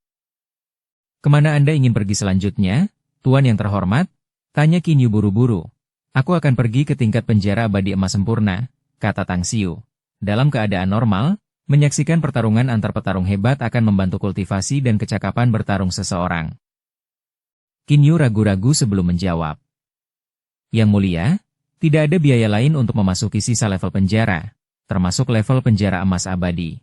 Kemana Anda ingin pergi selanjutnya, Tuan yang terhormat? Tanya Qin Yu buru-buru. Aku akan pergi ke tingkat penjara abadi emas sempurna, kata Tang Xiu. Dalam keadaan normal, menyaksikan pertarungan antar petarung hebat akan membantu kultivasi dan kecakapan bertarung seseorang. Qin Yu ragu-ragu sebelum menjawab. Yang mulia, tidak ada biaya lain untuk memasuki sisa level penjara, termasuk level penjara emas abadi.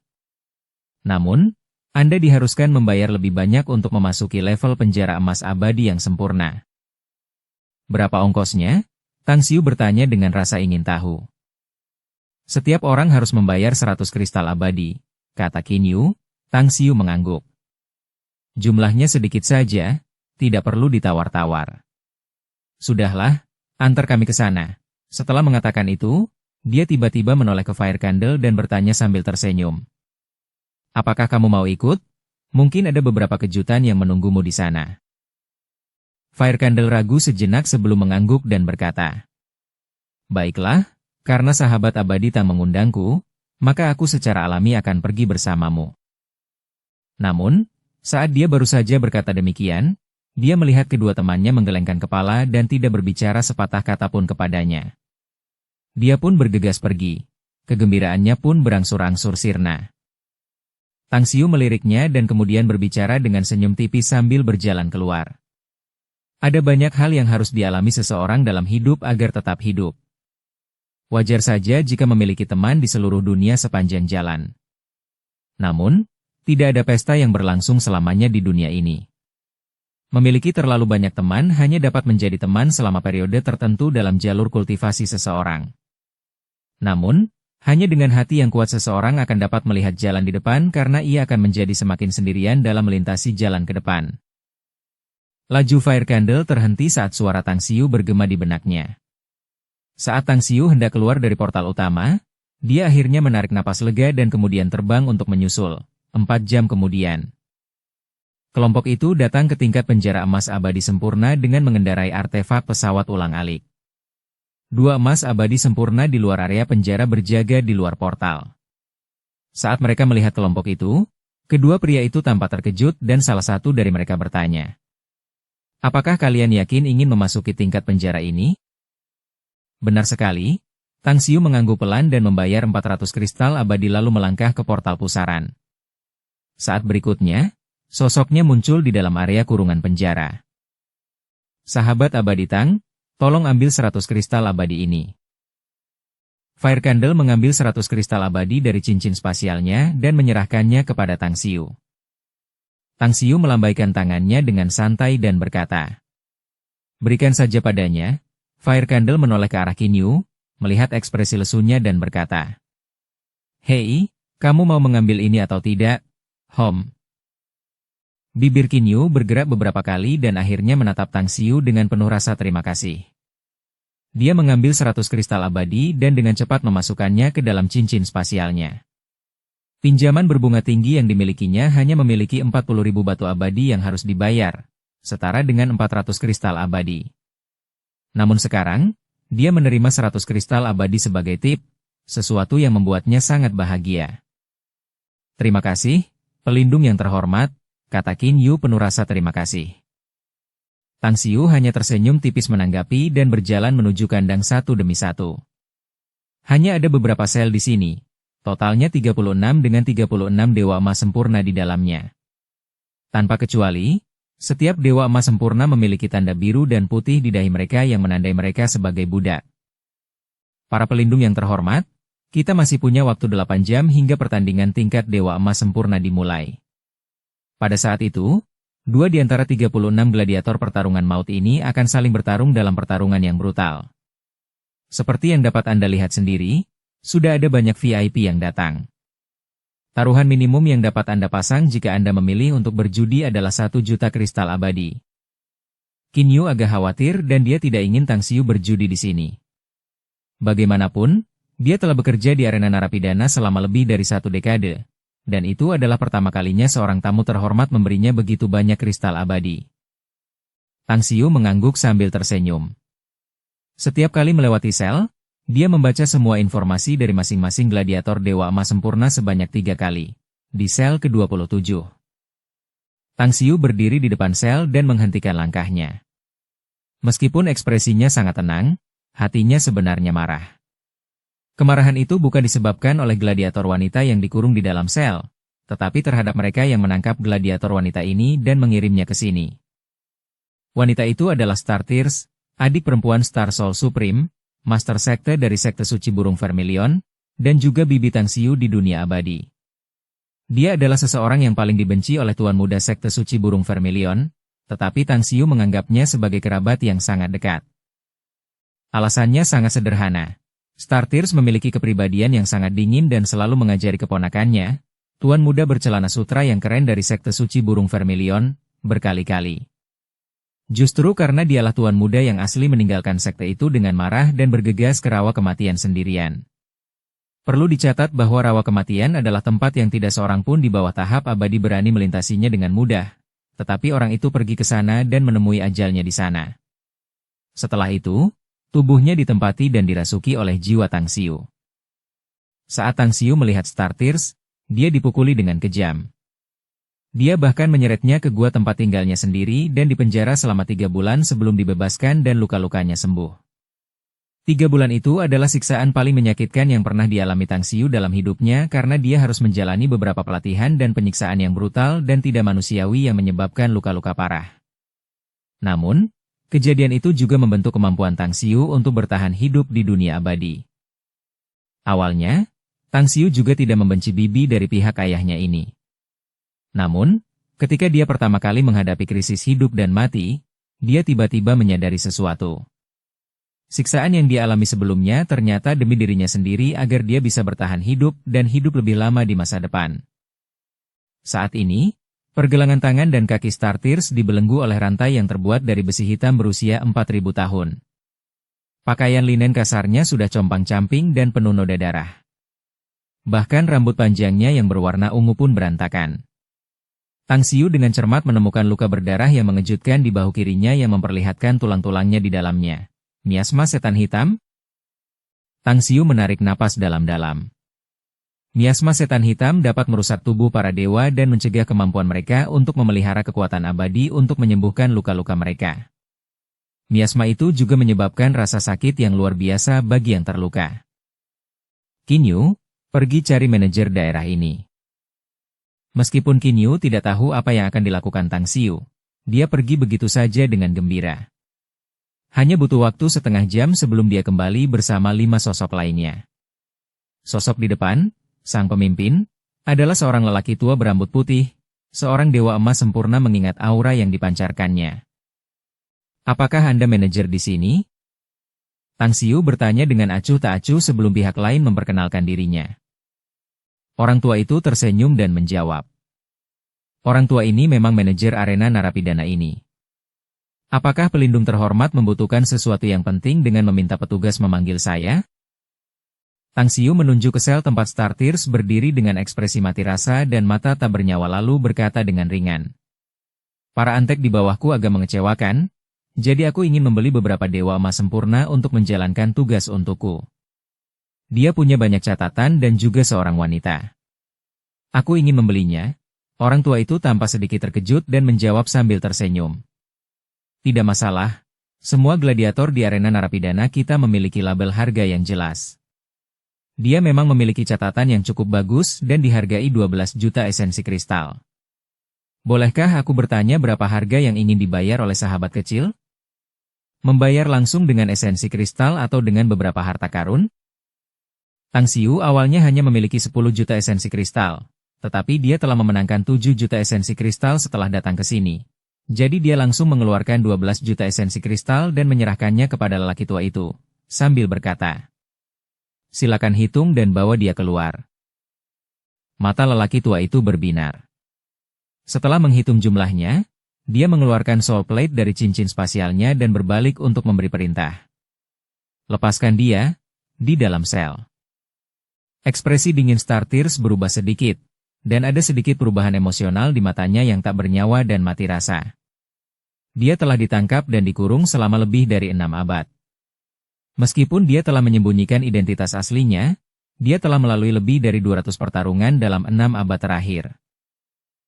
Namun, Anda diharuskan membayar lebih banyak untuk memasuki level penjara emas abadi yang sempurna. Berapa ongkosnya? Tang Xiu bertanya dengan rasa ingin tahu. Setiap orang harus membayar 100 kristal abadi, kata Qin Yu. Tang Xiu mengangguk. Jumlahnya sedikit saja, tidak perlu ditawar-tawar. Sudahlah, antar kami ke sana. Setelah mengatakan itu, dia tiba-tiba menoleh ke Fire Candle dan bertanya sambil tersenyum. Apakah kamu mau ikut? Mungkin ada beberapa kejutan yang menunggumu di sana. Fire Candle ragu sejenak sebelum mengangguk dan berkata, baiklah, karena sahabat abadi Tang mengundangku, maka aku secara alami akan pergi bersamamu. Namun, saat dia baru saja berkata demikian, dia melihat kedua temannya menggelengkan kepala dan tidak berbicara sepatah kata pun kepadanya. Dia pun bergegas pergi. Kegembiraannya pun berangsur-angsur sirna. Tang Xiu meliriknya dan kemudian berbicara dengan senyum tipis sambil berjalan keluar. Ada banyak hal yang harus dialami seseorang dalam hidup agar tetap hidup. Wajar saja jika memiliki teman di seluruh dunia sepanjang jalan. Namun, tidak ada pesta yang berlangsung selamanya di dunia ini. Memiliki terlalu banyak teman hanya dapat menjadi teman selama periode tertentu dalam jalur kultivasi seseorang. Namun, hanya dengan hati yang kuat seseorang akan dapat melihat jalan di depan karena ia akan menjadi semakin sendirian dalam melintasi jalan ke depan. Laju Fire Candle terhenti saat suara Tang Xiu bergema di benaknya. Saat Tang Xiu hendak keluar dari portal utama, dia akhirnya menarik napas lega dan kemudian terbang untuk menyusul. 4 jam kemudian, kelompok itu datang ke tingkat penjara emas abadi sempurna dengan mengendarai artefak pesawat ulang-alik. 2 emas abadi sempurna di luar area penjara berjaga di luar portal. Saat mereka melihat kelompok itu, kedua pria itu tampak terkejut dan salah satu dari mereka bertanya, apakah kalian yakin ingin memasuki tingkat penjara ini? Benar sekali, Tang Xiu mengangguk pelan dan membayar 400 kristal abadi lalu melangkah ke portal pusaran. Saat berikutnya, sosoknya muncul di dalam area kurungan penjara. Sahabat abadi Tang, tolong ambil 100 kristal abadi ini. Fire Candle mengambil 100 kristal abadi dari cincin spasialnya dan menyerahkannya kepada Tang Xiu. Tang Xiu melambaikan tangannya dengan santai dan berkata, berikan saja padanya. Fire Candle menoleh ke arah Qin Yu, melihat ekspresi lesunya dan berkata, hei, kamu mau mengambil ini atau tidak? Bibir Qin Yu bergerak beberapa kali dan akhirnya menatap Tang Xiu dengan penuh rasa terima kasih. Dia mengambil 100 kristal abadi dan dengan cepat memasukkannya ke dalam cincin spasialnya. Pinjaman berbunga tinggi yang dimilikinya hanya memiliki 40.000 batu abadi yang harus dibayar, setara dengan 400 kristal abadi. Namun sekarang, dia menerima 100 kristal abadi sebagai tip, sesuatu yang membuatnya sangat bahagia. Terima kasih, pelindung yang terhormat, kata Qin Yu penuh rasa terima kasih. Tang Xiu hanya tersenyum tipis menanggapi dan berjalan menuju kandang satu demi satu. Hanya ada beberapa sel di sini, totalnya 36 dengan 36 dewa emas sempurna di dalamnya. Tanpa kecuali, setiap dewa emas sempurna memiliki tanda biru dan putih di dahi mereka yang menandai mereka sebagai budak. Para pelindung yang terhormat, Kita masih punya waktu 8 jam hingga pertandingan tingkat Dewa Emas sempurna dimulai. Pada saat itu, 2 di antara 36 gladiator pertarungan maut ini akan saling bertarung dalam pertarungan yang brutal. Seperti yang dapat Anda lihat sendiri, sudah ada banyak VIP yang datang. Taruhan minimum yang dapat Anda pasang jika Anda memilih untuk berjudi adalah 1 juta kristal abadi. Qin Yu agak khawatir dan dia tidak ingin Tang Xiu berjudi di sini. Bagaimanapun, dia telah bekerja di arena narapidana selama lebih dari 1 dekade, dan itu adalah pertama kalinya seorang tamu terhormat memberinya begitu banyak kristal abadi. Tang Xiu mengangguk sambil tersenyum. Setiap kali melewati sel, dia membaca semua informasi dari masing-masing gladiator Dewa Emas sempurna sebanyak 3 kali. Di sel ke-27. Tang Xiu berdiri di depan sel dan menghentikan langkahnya. Meskipun ekspresinya sangat tenang, hatinya sebenarnya marah. Kemarahan itu bukan disebabkan oleh gladiator wanita yang dikurung di dalam sel, tetapi terhadap mereka yang menangkap gladiator wanita ini dan mengirimnya ke sini. Wanita itu adalah Star Tears, adik perempuan Star Soul Supreme, Master Sekte dari Sekte Suci Burung Vermilion, dan juga Bibi Tang Xiu di dunia abadi. Dia adalah seseorang yang paling dibenci oleh Tuan Muda Sekte Suci Burung Vermilion, tetapi Tang Xiu menganggapnya sebagai kerabat yang sangat dekat. Alasannya sangat sederhana. Star Tears memiliki kepribadian yang sangat dingin dan selalu mengajari keponakannya, Tuan Muda bercelana sutra yang keren dari Sekte Suci Burung Vermilion, berkali-kali. Justru karena dialah Tuan Muda yang asli meninggalkan sekte itu dengan marah dan bergegas ke rawa kematian sendirian. Perlu dicatat bahwa rawa kematian adalah tempat yang tidak seorang pun di bawah tahap abadi berani melintasinya dengan mudah, tetapi orang itu pergi ke sana dan menemui ajalnya di sana. Setelah itu, tubuhnya ditempati dan dirasuki oleh jiwa Tang Xiu. Saat Tang Xiu melihat Star Tears, dia dipukuli dengan kejam. Dia bahkan menyeretnya ke gua tempat tinggalnya sendiri dan dipenjara selama 3 bulan sebelum dibebaskan dan luka-lukanya sembuh. 3 bulan itu adalah siksaan paling menyakitkan yang pernah dialami Tang Xiu dalam hidupnya karena dia harus menjalani beberapa pelatihan dan penyiksaan yang brutal dan tidak manusiawi yang menyebabkan luka-luka parah. Namun, kejadian itu juga membentuk kemampuan Tang Xiu untuk bertahan hidup di dunia abadi. Awalnya, Tang Xiu juga tidak membenci Bibi dari pihak ayahnya ini. Namun, ketika dia pertama kali menghadapi krisis hidup dan mati, dia tiba-tiba menyadari sesuatu. Siksaan yang dia alami sebelumnya ternyata demi dirinya sendiri agar dia bisa bertahan hidup dan hidup lebih lama di masa depan. Saat ini, pergelangan tangan dan kaki Star Tears dibelenggu oleh rantai yang terbuat dari besi hitam berusia 4.000 tahun. Pakaian linen kasarnya sudah compang-camping dan penuh noda darah. Bahkan rambut panjangnya yang berwarna ungu pun berantakan. Tang Xiu dengan cermat menemukan luka berdarah yang mengejutkan di bahu kirinya yang memperlihatkan tulang-tulangnya di dalamnya. Miasma setan hitam? Tang Xiu menarik napas dalam-dalam. Miasma setan hitam dapat merusak tubuh para dewa dan mencegah kemampuan mereka untuk memelihara kekuatan abadi untuk menyembuhkan luka-luka mereka. Miasma itu juga menyebabkan rasa sakit yang luar biasa bagi yang terluka. Qin Yu, pergi cari manajer daerah ini. Meskipun Qin Yu tidak tahu apa yang akan dilakukan Tang Xiu, dia pergi begitu saja dengan gembira. Hanya butuh waktu setengah jam sebelum dia kembali bersama 5 sosok lainnya. Sosok di depan, sang pemimpin, adalah seorang lelaki tua berambut putih, seorang dewa emas sempurna mengingat aura yang dipancarkannya. Apakah Anda manajer di sini? Tang Xiu bertanya dengan acuh tak acuh sebelum pihak lain memperkenalkan dirinya. Orang tua itu tersenyum dan menjawab. Orang tua ini memang manajer arena narapidana ini. Apakah pelindung terhormat membutuhkan sesuatu yang penting dengan meminta petugas memanggil saya? Tang Xiu menunjuk ke sel tempat Star Tears berdiri dengan ekspresi mati rasa dan mata tak bernyawa lalu berkata dengan ringan. Para antek di bawahku agak mengecewakan, jadi aku ingin membeli beberapa dewa emas sempurna untuk menjalankan tugas untukku. Dia punya banyak catatan dan juga seorang wanita. Aku ingin membelinya. Orang tua itu tampak sedikit terkejut dan menjawab sambil tersenyum. Tidak masalah, semua gladiator di arena narapidana kita memiliki label harga yang jelas. Dia memang memiliki catatan yang cukup bagus dan dihargai 12 juta esensi kristal. Bolehkah aku bertanya berapa harga yang ingin dibayar oleh sahabat kecil? Membayar langsung dengan esensi kristal atau dengan beberapa harta karun? Tang Xiu awalnya hanya memiliki 10 juta esensi kristal, tetapi dia telah memenangkan 7 juta esensi kristal setelah datang ke sini. Jadi dia langsung mengeluarkan 12 juta esensi kristal dan menyerahkannya kepada lelaki tua itu, sambil berkata, "Silakan hitung dan bawa dia keluar." Mata lelaki tua itu berbinar. Setelah menghitung jumlahnya, dia mengeluarkan soul plate dari cincin spasialnya dan berbalik untuk memberi perintah. "Lepaskan dia," di dalam sel. Ekspresi dingin Star Tears berubah sedikit, dan ada sedikit perubahan emosional di matanya yang tak bernyawa dan mati rasa. Dia telah ditangkap dan dikurung selama lebih dari 6 abad. Meskipun dia telah menyembunyikan identitas aslinya, dia telah melalui lebih dari 200 pertarungan dalam 6 abad terakhir.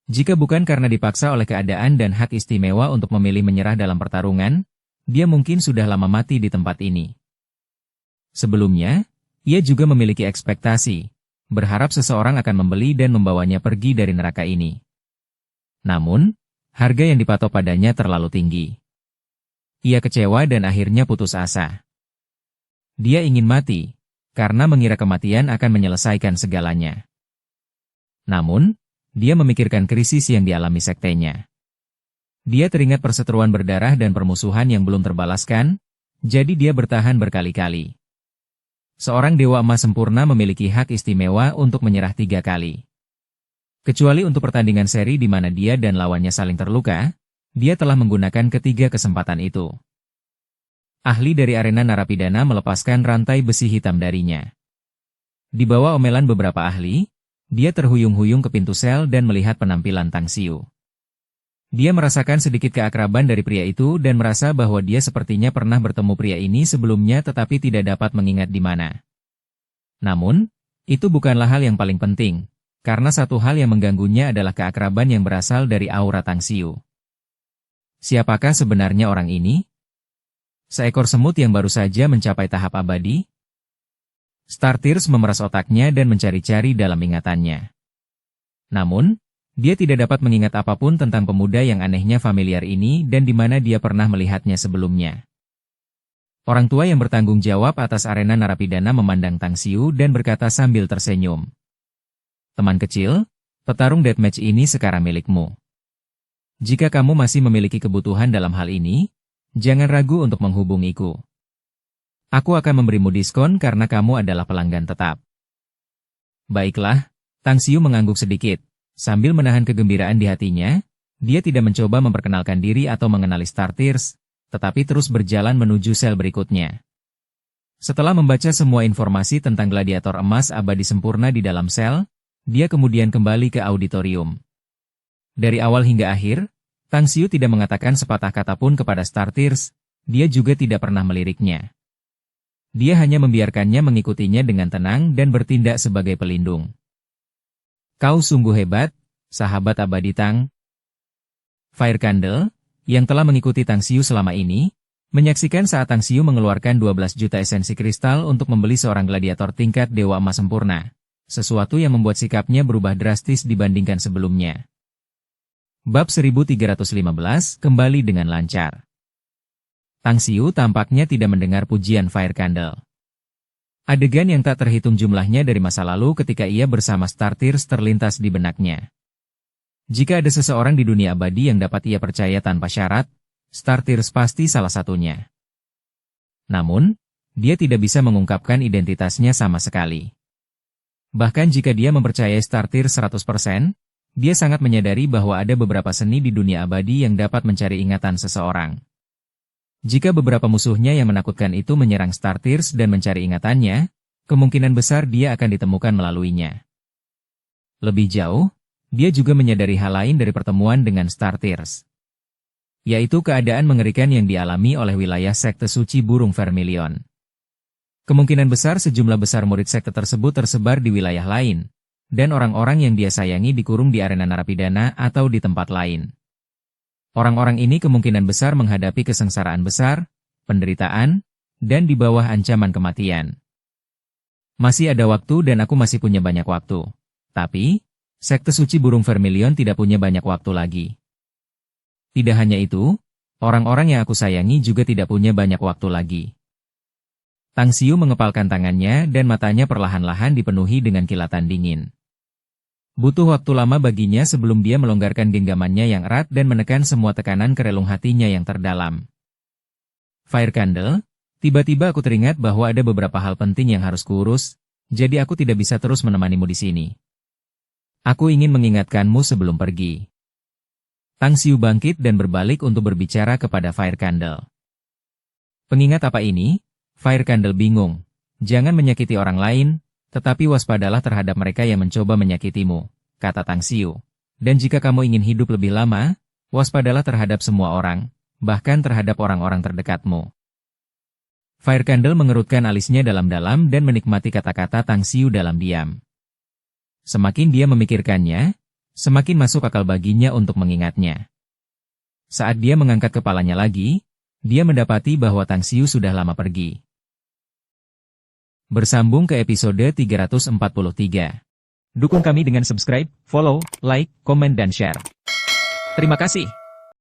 Jika bukan karena dipaksa oleh keadaan dan hak istimewa untuk memilih menyerah dalam pertarungan, dia mungkin sudah lama mati di tempat ini. Sebelumnya, ia juga memiliki ekspektasi, berharap seseorang akan membeli dan membawanya pergi dari neraka ini. Namun, harga yang dipatok padanya terlalu tinggi. Ia kecewa dan akhirnya putus asa. Dia ingin mati, karena mengira kematian akan menyelesaikan segalanya. Namun, dia memikirkan krisis yang dialami sektenya. Dia teringat perseteruan berdarah dan permusuhan yang belum terbalaskan, jadi dia bertahan berkali-kali. Seorang dewa emas sempurna memiliki hak istimewa untuk menyerah 3 kali. Kecuali untuk pertandingan seri di mana dia dan lawannya saling terluka, dia telah menggunakan ketiga kesempatan itu. Ahli dari arena narapidana melepaskan rantai besi hitam darinya. Di bawah omelan beberapa ahli, dia terhuyung-huyung ke pintu sel dan melihat penampilan Tang Xiu. Dia merasakan sedikit keakraban dari pria itu dan merasa bahwa dia sepertinya pernah bertemu pria ini sebelumnya tetapi tidak dapat mengingat di mana. Namun, itu bukanlah hal yang paling penting, karena satu hal yang mengganggunya adalah keakraban yang berasal dari aura Tang Xiu. Siapakah sebenarnya orang ini? Seekor semut yang baru saja mencapai tahap abadi? Star Tears memeras otaknya dan mencari-cari dalam ingatannya. Namun, dia tidak dapat mengingat apapun tentang pemuda yang anehnya familiar ini dan di mana dia pernah melihatnya sebelumnya. Orang tua yang bertanggung jawab atas arena narapidana memandang Tang Xiu dan berkata sambil tersenyum. "Teman kecil, petarung deathmatch ini sekarang milikmu. Jika kamu masih memiliki kebutuhan dalam hal ini, jangan ragu untuk menghubungiku. Aku akan memberimu diskon karena kamu adalah pelanggan tetap." Baiklah, Tang Xiu mengangguk sedikit. Sambil menahan kegembiraan di hatinya, dia tidak mencoba memperkenalkan diri atau mengenali Star Tears, tetapi terus berjalan menuju sel berikutnya. Setelah membaca semua informasi tentang gladiator emas abadi sempurna di dalam sel, dia kemudian kembali ke auditorium. Dari awal hingga akhir, Tang Xiu tidak mengatakan sepatah kata pun kepada Star Tears, dia juga tidak pernah meliriknya. Dia hanya membiarkannya mengikutinya dengan tenang dan bertindak sebagai pelindung. "Kau sungguh hebat, sahabat abadi Tang." Fire Candle, yang telah mengikuti Tang Xiu selama ini, menyaksikan saat Tang Xiu mengeluarkan 12 juta esensi kristal untuk membeli seorang gladiator tingkat dewa emas sempurna, sesuatu yang membuat sikapnya berubah drastis dibandingkan sebelumnya. Bab 1315 kembali dengan lancar. Tang Xiu tampaknya tidak mendengar pujian Fire Candle. Adegan yang tak terhitung jumlahnya dari masa lalu ketika ia bersama Star Tears terlintas di benaknya. Jika ada seseorang di dunia abadi yang dapat ia percaya tanpa syarat, Star Tears pasti salah satunya. Namun, dia tidak bisa mengungkapkan identitasnya sama sekali. Bahkan jika dia mempercayai Star Tears 100%, dia sangat menyadari bahwa ada beberapa seni di dunia abadi yang dapat mencari ingatan seseorang. Jika beberapa musuhnya yang menakutkan itu menyerang Star Tears dan mencari ingatannya, kemungkinan besar dia akan ditemukan melaluinya. Lebih jauh, dia juga menyadari hal lain dari pertemuan dengan Star Tears, yaitu keadaan mengerikan yang dialami oleh wilayah sekte suci burung Vermilion. Kemungkinan besar sejumlah besar murid sekte tersebut tersebar di wilayah lain, dan orang-orang yang dia sayangi dikurung di arena narapidana atau di tempat lain. Orang-orang ini kemungkinan besar menghadapi kesengsaraan besar, penderitaan, dan di bawah ancaman kematian. Masih ada waktu dan aku masih punya banyak waktu. Tapi, sekte suci burung Vermilion tidak punya banyak waktu lagi. Tidak hanya itu, orang-orang yang aku sayangi juga tidak punya banyak waktu lagi. Tang Xiu mengepalkan tangannya dan matanya perlahan-lahan dipenuhi dengan kilatan dingin. Butuh waktu lama baginya sebelum dia melonggarkan genggamannya yang erat dan menekan semua tekanan ke relung hatinya yang terdalam. Fire Candle, tiba-tiba aku teringat bahwa ada beberapa hal penting yang harus kuurus, jadi aku tidak bisa terus menemanimu di sini. Aku ingin mengingatkanmu sebelum pergi. Tang Xiu bangkit dan berbalik untuk berbicara kepada Fire Candle. Pengingat apa ini? Fire Candle bingung. Jangan menyakiti orang lain, tetapi waspadalah terhadap mereka yang mencoba menyakitimu, kata Tang Xiu. Dan jika kamu ingin hidup lebih lama, waspadalah terhadap semua orang, bahkan terhadap orang-orang terdekatmu. Fire Candle mengerutkan alisnya dalam-dalam dan menikmati kata-kata Tang Xiu dalam diam. Semakin dia memikirkannya, semakin masuk akal baginya untuk mengingatnya. Saat dia mengangkat kepalanya lagi, dia mendapati bahwa Tang Xiu sudah lama pergi. Bersambung ke episode 343. Dukung kami dengan subscribe, follow, like, komen dan share. Terima kasih.